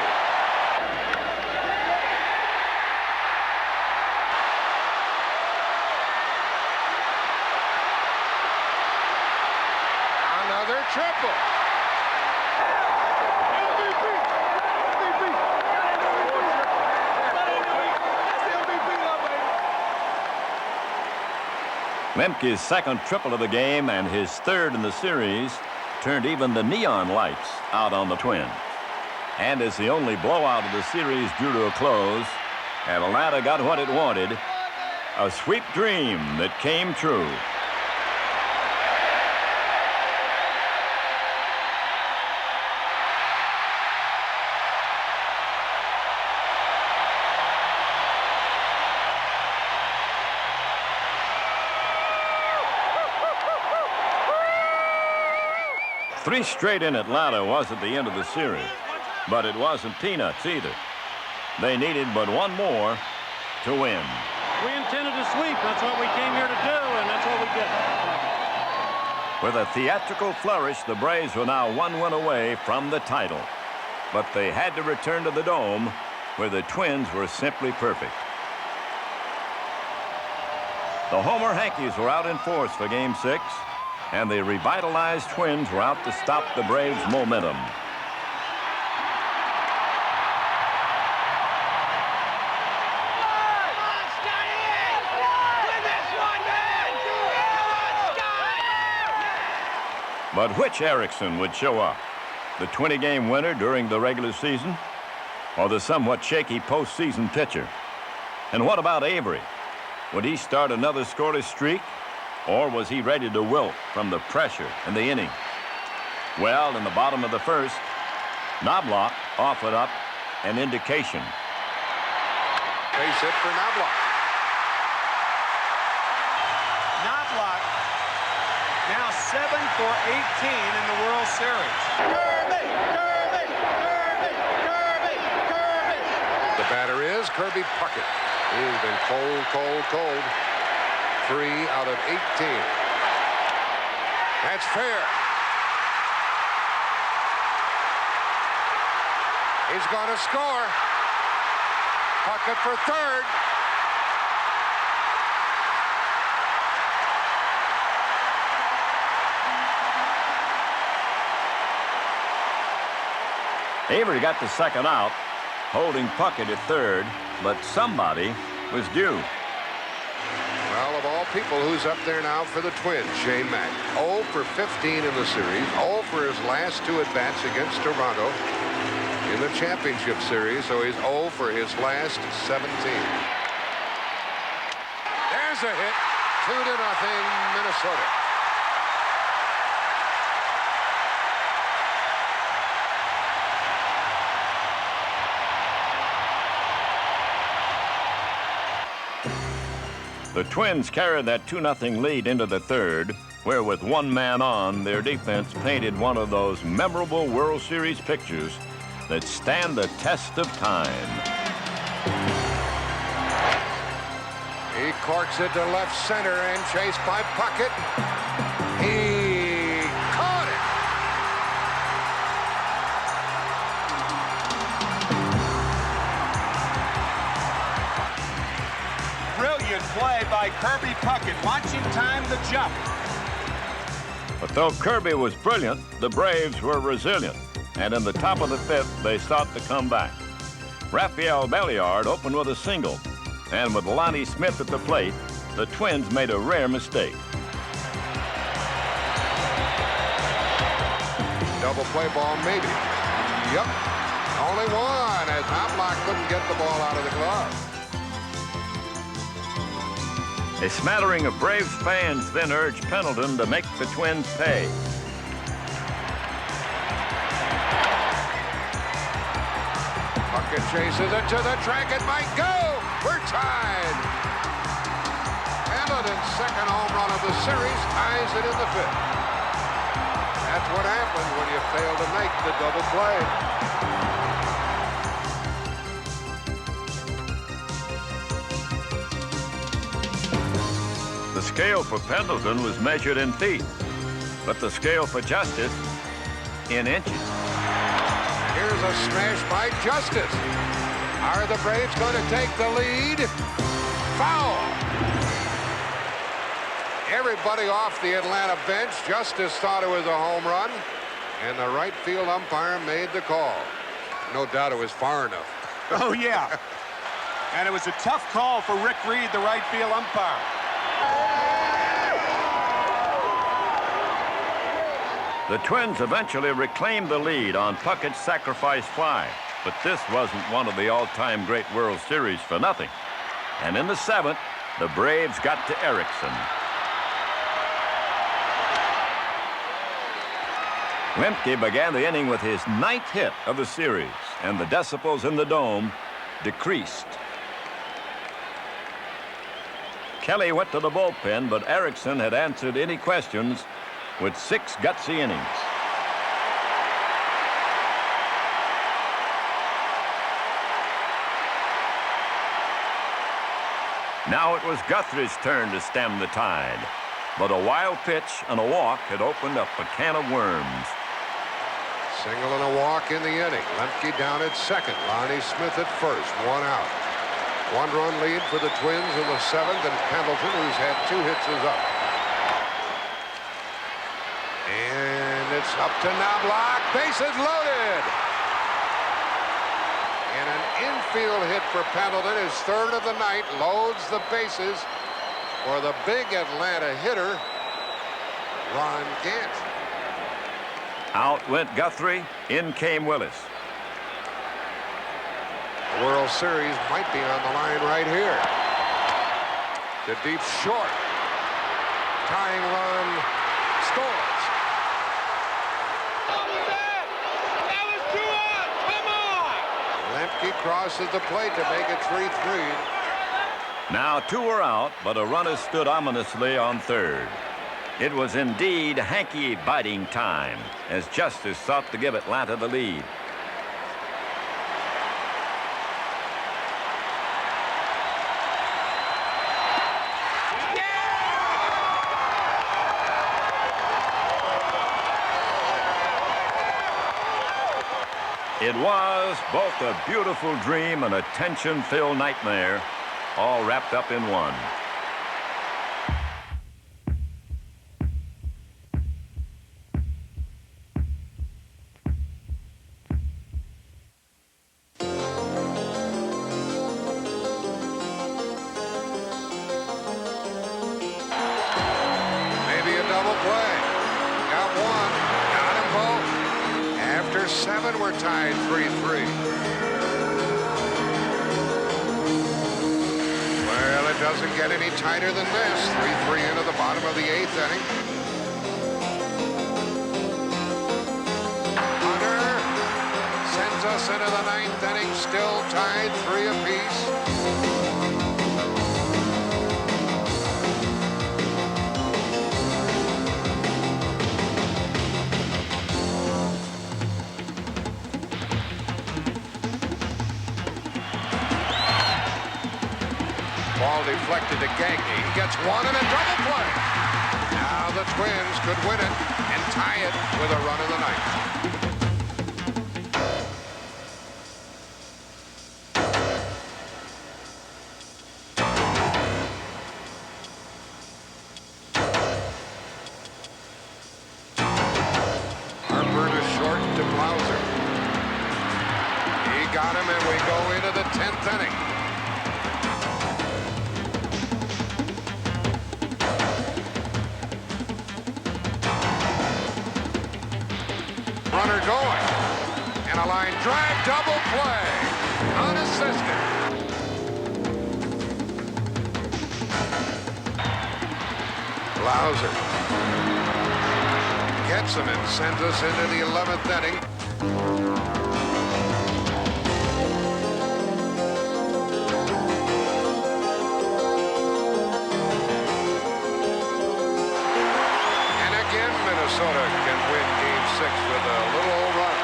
Another triple. Lemke's second triple of the game and his third in the series turned even the neon lights out on the Twins. And as the only blowout of the series drew to a close, Atlanta got what it wanted, a sweep dream that came true. Three straight in Atlanta wasn't the end of the series, but it wasn't peanuts either. They needed but one more to win. We intended to sweep. That's what we came here to do, and that's what we did. With a theatrical flourish, the Braves were now one win away from the title. But they had to return to the Dome, where the Twins were simply perfect. The Homer Hankies were out in force for Game 6, and the revitalized Twins were out to stop the Braves' momentum. But which Erickson would show up? The 20-game winner during the regular season, or the somewhat shaky postseason pitcher? And what about Avery? Would he start another scoreless streak? Or was he ready to wilt from the pressure in the inning? Well, in the bottom of the first, Knobloch offered up an indication. Base hit for Knobloch. Knobloch now 7 for 18 in the World Series. Kirby! Kirby! Kirby! Kirby! Kirby! The batter is Kirby Puckett. He's been cold, cold, cold. 3 out of 18. That's fair. He's going to score. Puckett for third. Avery got the second out, holding Puckett at third, but somebody was due. Well, of all people, who's up there now for the Twins? Shane Mack. 0 for 15 in the series. 0 for his last 2 at-bats against Toronto in the championship series, so he's 0 for his last 17. There's a hit. 2-0, Minnesota. The Twins carried that 2-0 lead into the third, where with one man on, their defense painted one of those memorable World Series pictures that stand the test of time. He corks it to left center and chased by Puckett. He caught it. Brilliant play by Kirby Puckett. Watch him time the jump. But though Kirby was brilliant, the Braves were resilient. And in the top of the fifth, they sought to come back. Rafael Belliard opened with a single. And with Lonnie Smith at the plate, the Twins made a rare mistake. Double play ball, maybe. Yep. Only one, as Knobloch couldn't get the ball out of the glove. A smattering of Braves fans then urged Pendleton to make the Twins pay. Puckett chases it to the track. It might go. We're tied. Pendleton's second home run of the series ties it in the fifth. That's what happens when you fail to make the double play. The scale for Pendleton was measured in feet, but the scale for Justice in inches. Here's a smash by Justice. Are the Braves going to take the lead? Foul. Everybody off the Atlanta bench. Justice thought it was a home run, and the right field umpire made the call. No doubt it was far enough. Oh, yeah. And it was a tough call for Rick Reed, the right field umpire. The Twins eventually reclaimed the lead on Puckett's sacrifice fly, but this wasn't one of the all-time great World Series for nothing. And in the seventh, the Braves got to Erickson. Lemke began the inning with his 9th hit of the series, and the decibels in the dome decreased. Kelly went to the bullpen, but Erickson had answered any questions with 6 gutsy innings. Now it was Guthrie's turn to stem the tide, but a wild pitch and a walk had opened up a can of worms. Single and a walk in the inning. Lemke down at second. Lonnie Smith at first. 1 out. 1-run lead for the Twins in the 7th, and Pendleton, who's had 2 hits, is up. And it's up to Knobloch. Bases loaded. And an infield hit for Pendleton, his 3rd of the night, loads the bases for the big Atlanta hitter, Ron Gant. Out went Guthrie. In came Willis. The World Series might be on the line right here. The deep short. Tying run scores. Lemke crosses the plate to make it 3-3. Now 2 are out, but a runner stood ominously on third. It was indeed hanky biting time as Justice sought to give Atlanta the lead. It was both a beautiful dream and a tension-filled nightmare, all wrapped up in one. we're tied 3-3. Well, it doesn't get any tighter than this. 3-3 into the bottom of the 8th inning. Hunter sends us into the 9th inning, still tied 3 apiece. Ball deflected to Gagne. He gets one and a double play. Now the Twins could win it and tie it with a run in the 9th. Harper to short to Blauser. He got him, and we go into the 10th inning. Runner going, and a line drive, double play, unassisted. Blauser gets him and sends us into the 11th inning. And again, Minnesota can win Game 6 with a little old run.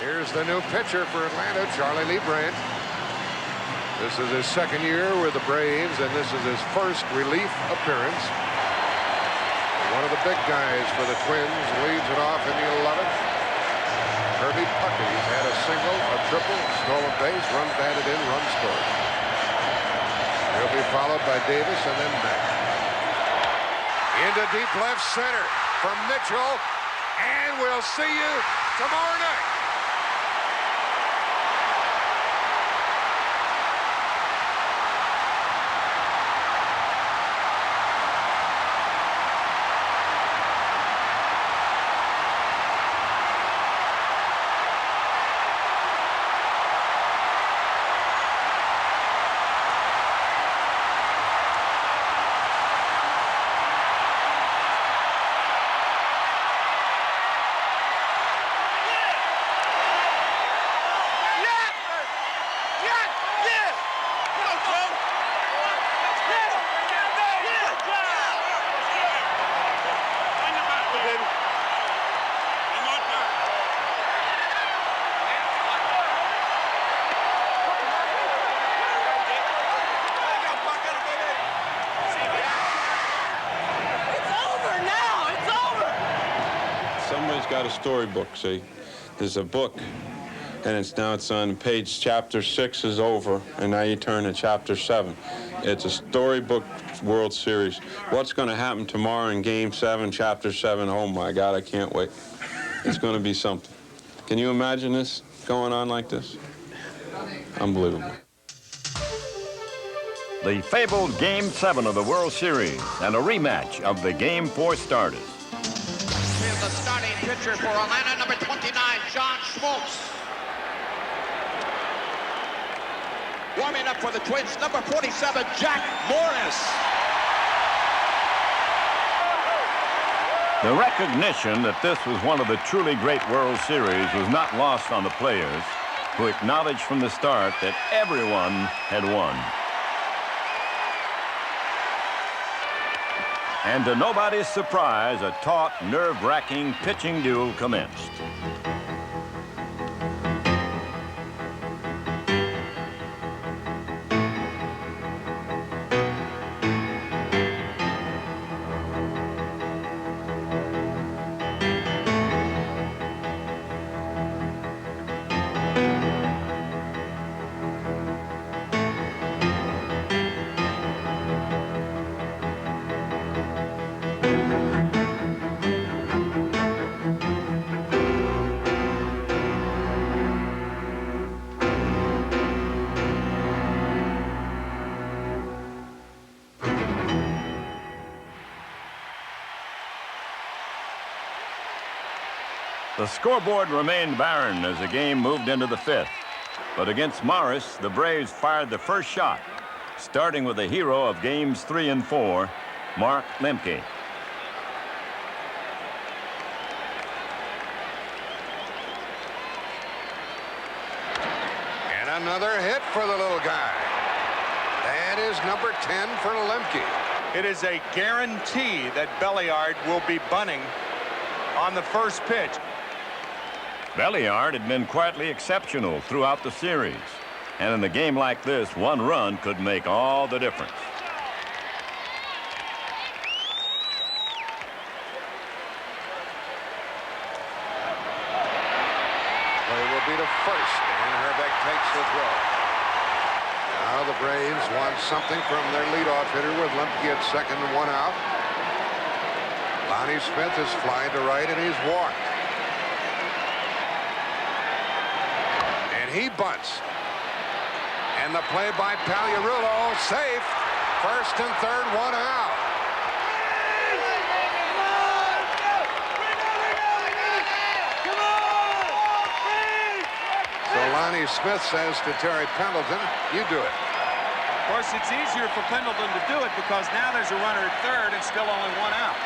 Here's the new pitcher for Atlanta, Charlie Leibrandt. This is his 2nd year with the Braves, and this is his first relief appearance. One of the big guys for the Twins leads it off in the 11th. Kirby Puckett, he's had a single, a triple, stolen base, runs batted in, runs scored. He'll be followed by Davis and then Mack. Into deep left center for Mitchell, and we'll see you tomorrow night. Somebody's got a storybook, see? There's a book, and it's on page chapter 6 is over, and now you turn to chapter 7. It's a storybook World Series. What's going to happen tomorrow in Game 7, chapter 7? Oh, my God, I can't wait. It's going to be something. Can you imagine this going on like this? Unbelievable. The fabled Game 7 of the World Series and a rematch of the Game 4 starters. Here's the starting pitcher for Atlanta, number 29, John Schmaltz. Warming up for the Twins, number 47, Jack Morris. The recognition that this was one of the truly great World Series was not lost on the players, who acknowledged from the start that everyone had won. And to nobody's surprise, a taut, nerve-wracking pitching duel commenced. The scoreboard remained barren as the game moved into the fifth. But against Morris, the Braves fired the first shot, starting with the hero of games 3 and 4, Mark Lemke. And another hit for the little guy. That is number 10 for Lemke. It is a guarantee that Belliard will be bunting on the first pitch. Belliard had been quietly exceptional throughout the series. And in a game like this, one run could make all the difference. Play will be to first, and Herbeck takes the throw. Now the Braves want something from their leadoff hitter with Lemke at second and 1 out. Lonnie Smith is flying to right, and he's walked. And he bunts. And the play by Pagliarulo, safe. First and third, 1 out. So Lonnie Smith says to Terry Pendleton, you do it. Of course, it's easier for Pendleton to do it because now there's a runner at third and still only 1 out.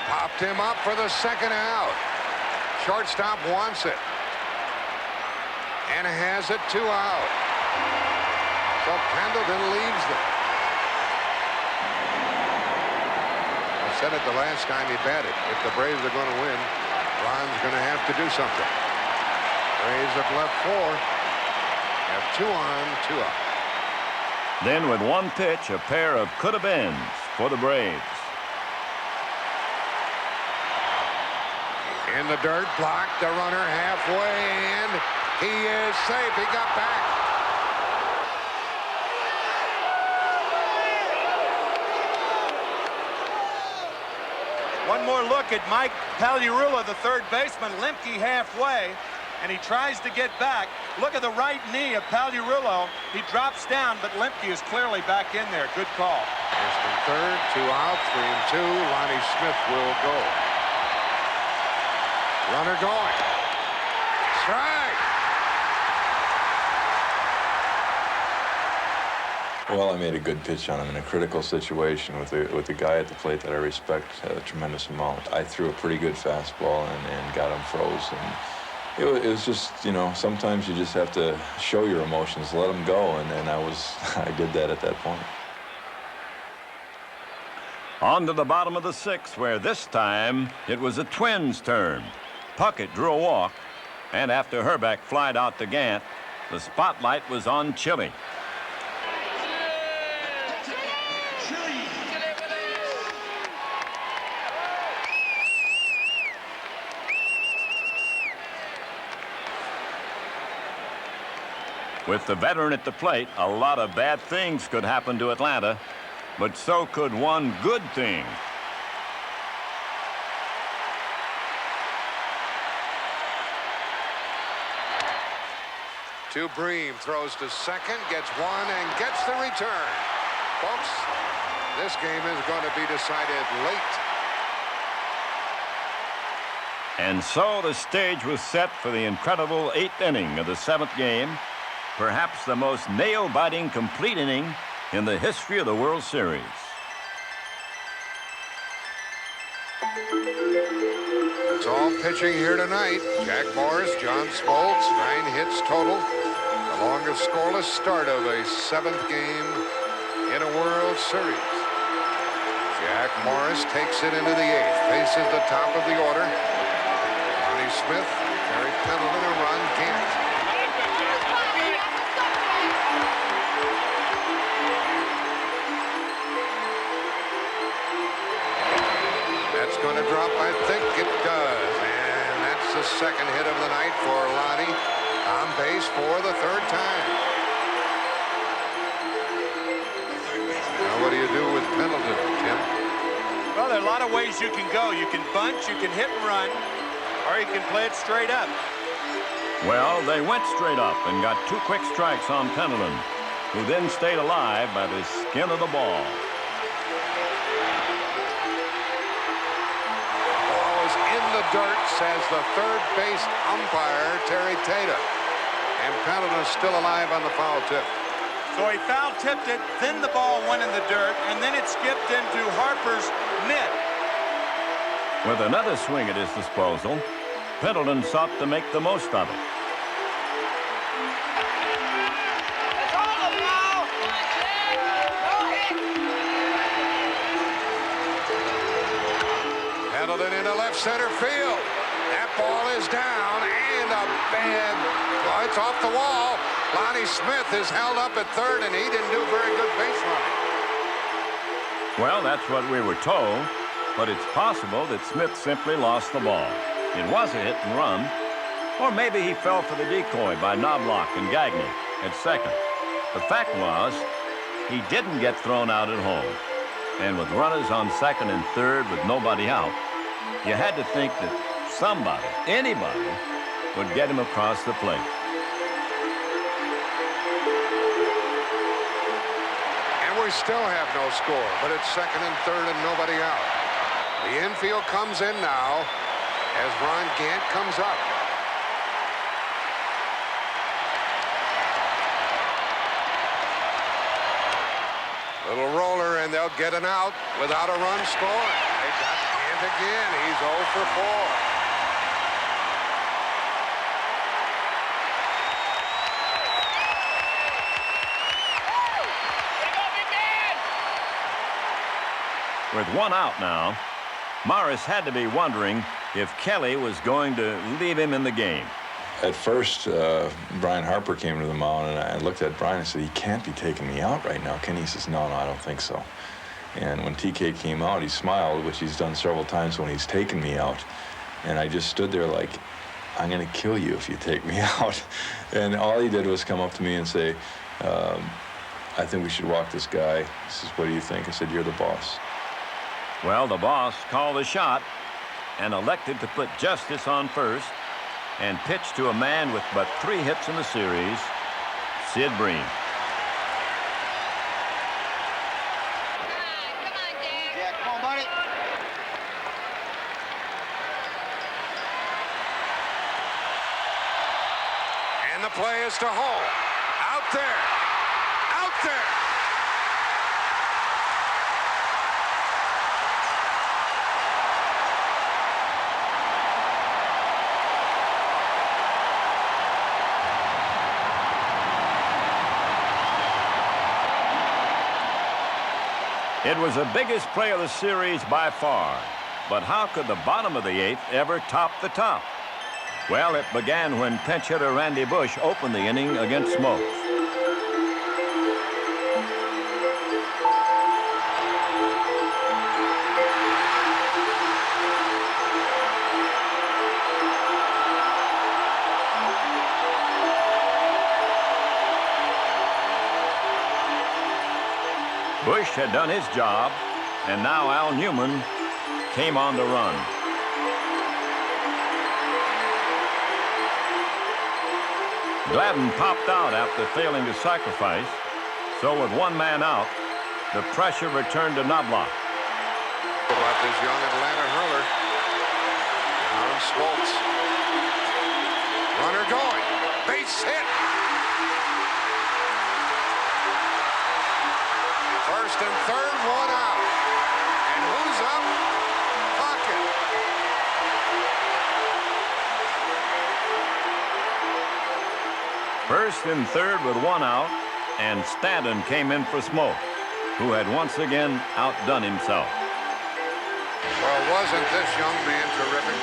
Popped him up for the second out. Shortstop wants it. And has it 2 out. So Pendleton leaves them. I said it the last time he batted. If the Braves are going to win, Ron's going to have to do something. Braves have left 4. Have 2 on, 2 out. Then with one pitch, a pair of could-have-beens for the Braves. In the dirt, blocked, the runner halfway, and he is safe. He got back. One more look at Mike Pagliarulo, the third baseman. Lemke halfway, and he tries to get back. Look at the right knee of Pagliarulo. He drops down, but Lemke is clearly back in there. Good call. First and third, 2 out, 3 and 2. Lonnie Smith will go. Runner going. Strike. Well, I made a good pitch on him in a critical situation with the guy at the plate that I respect a tremendous amount. I threw a pretty good fastball and got him froze. And it was just, you know, sometimes you just have to show your emotions, let them go, and I did that at that point. On to the bottom of the 6th, where this time it was the Twins' turn. Puckett drew a walk, and after Herbeck flied out to Gant, the spotlight was on Chile. With the veteran at the plate, a lot of bad things could happen to Atlanta, but so could one good thing. To Bream, throws to second, gets one, and gets the return. Folks, this game is going to be decided late. And so the stage was set for the incredible 8th inning of the 7th game, perhaps the most nail-biting complete inning in the history of the World Series. It's all pitching here tonight. Jack Morris, John Smoltz, 9 hits total. The longest scoreless start of a 7th game in a World Series. Jack Morris takes it into the 8th, faces the top of the order. Lonnie Smith, Terry Pendleton, and Ron Gant. That's going to drop, I think it does. And that's the second hit of the night for Lonnie. On base for the 3rd time. Now what do you do with Pendleton, Tim? Well, there are a lot of ways you can go. You can bunch, you can hit and run, or you can play it straight up. Well, they went straight up and got 2 quick strikes on Pendleton, who then stayed alive by the skin of the ball. in the dirt, says the third base umpire, Terry Tatum. And Pendleton's still alive on the foul tip. So he foul tipped it, then the ball went in the dirt, and then it skipped into Harper's mitt. With another swing at his disposal, Pendleton sought to make the most of it. Pendleton into left center field. That ball is down, and a bad, well, it's off the wall. Lonnie Smith is held up at third, and he didn't do very good base running. Well, that's what we were told, but it's possible that Smith simply lost the ball. It was a hit and run, or maybe he fell for the decoy by Knobloch and Gagne at second. The fact was, he didn't get thrown out at home. And with runners on second and third with nobody out, you had to think that somebody, anybody, would get him across the plate. And we still have no score, but it's second and third and nobody out. The infield comes in now as Ron Gant comes up. Little roller, and they'll get an out without a run scored. They got Gant again. He's 0 for 4. With one out now, Morris had to be wondering if Kelly was going to leave him in the game. At first, Brian Harper came to the mound, and I looked at Brian and said, "He can't be taking me out right now, can he?" He says, no, I don't think so. And when TK came out, he smiled, which he's done several times when he's taken me out. And I just stood there like, I'm going to kill you if you take me out. And all he did was come up to me and say, I think we should walk this guy. He says, what do you think? I said, you're the boss. Well, the boss called the shot and elected to put Justice on first and pitch to a man with but 3 hits in the series, Sid Bream. Yeah, come on, buddy. And the play is to home. Out there. Out there. It was the biggest play of the series by far, but how could the bottom of the 8th ever top the top? Well, it began when pinch hitter Randy Bush opened the inning against Smokes. Bush had done his job, and now Al Newman came on the run. Gladden popped out after failing to sacrifice, so with 1 man out, the pressure returned to Knobloch. About this young Atlanta hurler. Aaron Smoltz. Runner going. Base hit. First and third, 1 out. And who's up? Puckett. First and third with 1 out, and Stanton came in for Smoke, who had once again outdone himself. Well, wasn't this young man terrific?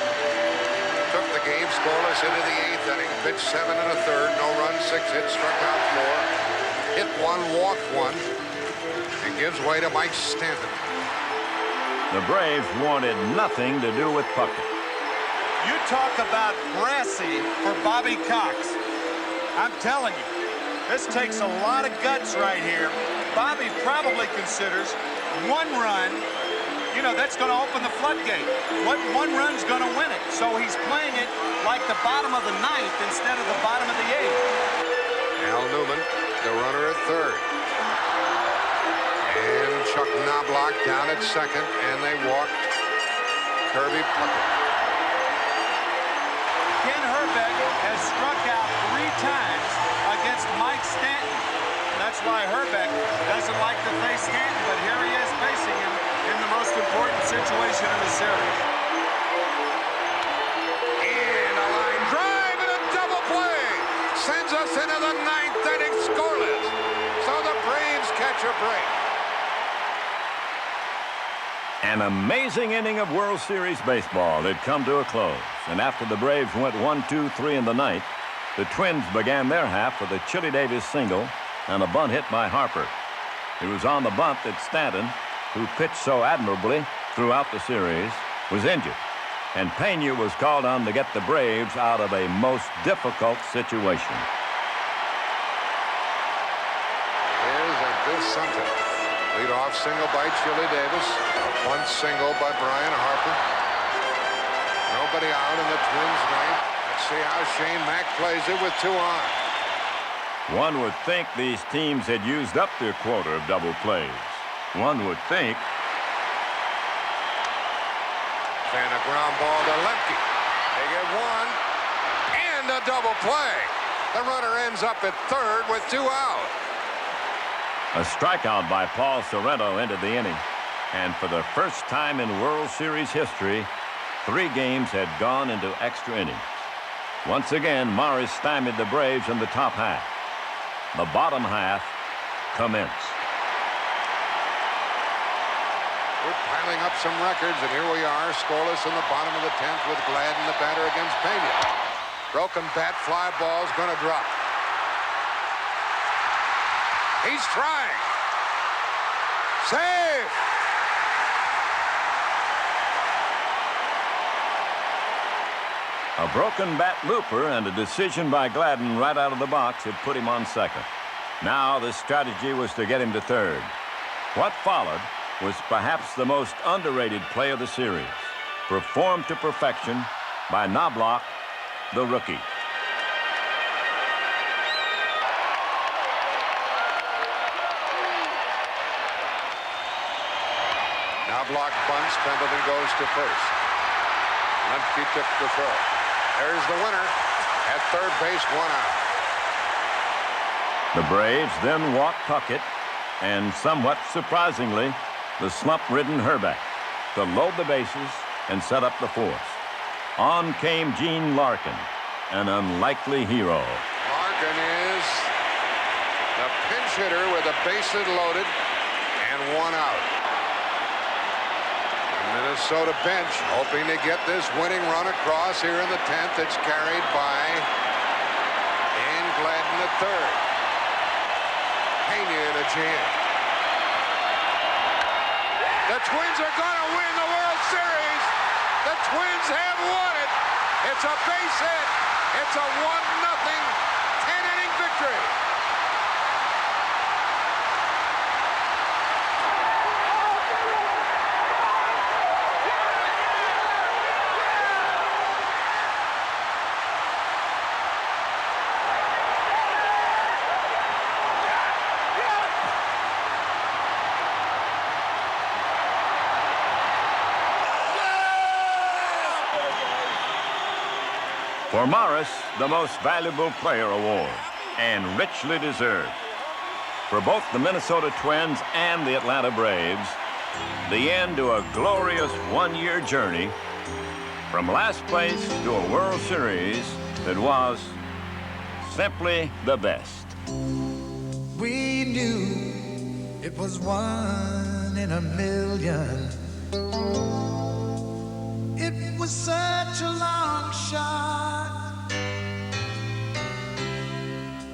Took the game scoreless into the 8th inning, pitched 7 1/3, no runs, 6 hits, struck out 4, hit 1, walked 1, and gives way to Mike Stanton. The Braves wanted nothing to do with Puckett. You talk about brassy for Bobby Cox. I'm telling you, this takes a lot of guts right here. Bobby probably considers 1 run, you know, that's going to open the floodgate. What 1 run's going to win it? So he's playing it like the bottom of the 9th instead of the bottom of the 8th. Al Newman, the runner at third. And Chuck Knobloch down at second, and they walked Kirby Puckett. Ken Herbeck has struck out 3 times against Mike Stanton. That's why Herbeck doesn't like to face Stanton, but here he is facing him in the most important situation of the series. And a line drive and a double play sends us into the 9th inning scoreless. So the Braves catch a break. An amazing inning of World Series baseball had come to a close, and after the Braves went 1-2-3 in the 9th, the Twins began their half with a Chili Davis single and a bunt hit by Harper. It was on the bunt that Stanton, who pitched so admirably throughout the series, was injured, and Pena was called on to get the Braves out of a most difficult situation. Here's a good something. Lead-off single by Chili Davis. A bunt single by Brian Harper. Nobody out in the Twins' ninth. Let's see how Shane Mack plays it with 2 on. One would think these teams had used up their quota of double plays. One would think. And a ground ball to Lemke. They get 1 and a double play. The runner ends up at third with 2 out. A strikeout by Paul Sorrento ended the inning. And for the first time in World Series history, 3 games had gone into extra innings. Once again, Morris stymied the Braves in the top half. The bottom half commenced. We're piling up some records, and here we are, scoreless in the bottom of the 10th with Gladden, the batter, against Pena. Broken bat, fly ball's going to drop. He's trying. Save! A broken bat looper and a decision by Gladden right out of the box had put him on second. Now the strategy was to get him to third. What followed was perhaps the most underrated play of the series, performed to perfection by Knobloch, the rookie. Knobloch bunts, Pendleton goes to first. Lemke took the throw. There's the winner at third base, 1 out. The Braves then walked Puckett and, somewhat surprisingly, the slump-ridden Herbeck to load the bases and set up the fourth. On came Gene Larkin, an unlikely hero. Larkin is the pinch hitter with the bases loaded and 1 out. Minnesota bench hoping to get this winning run across here in the 10th. It's carried by Dan Gladden at third. Pena in a jam. The Twins are going to win the World Series. The Twins have won it. It's a base hit. It's a 1-0 10-inning victory. For Morris, the Most Valuable Player award, and richly deserved. For both the Minnesota Twins and the Atlanta Braves, the end to a glorious 1-year journey from last place to a World Series that was simply the best. We knew it was 1 in a million. It was such a long shot,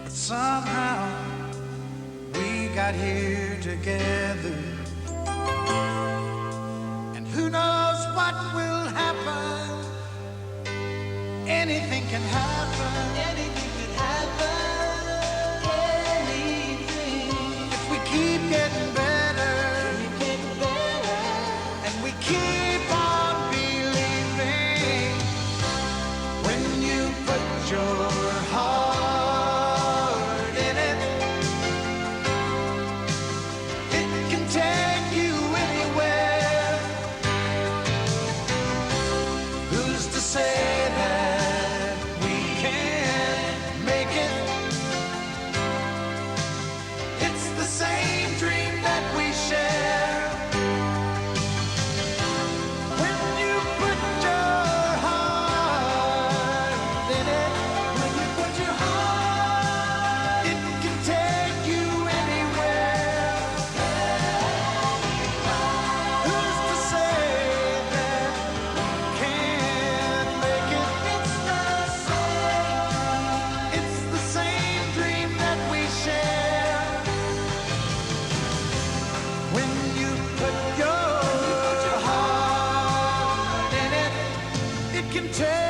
but somehow we got here together. And who knows what will happen? Anything can happen. Anything can happen. Anything. If we keep getting better, and we keep on believing. When you put your heart in it, it can take you anywhere. Who's to say that can tell.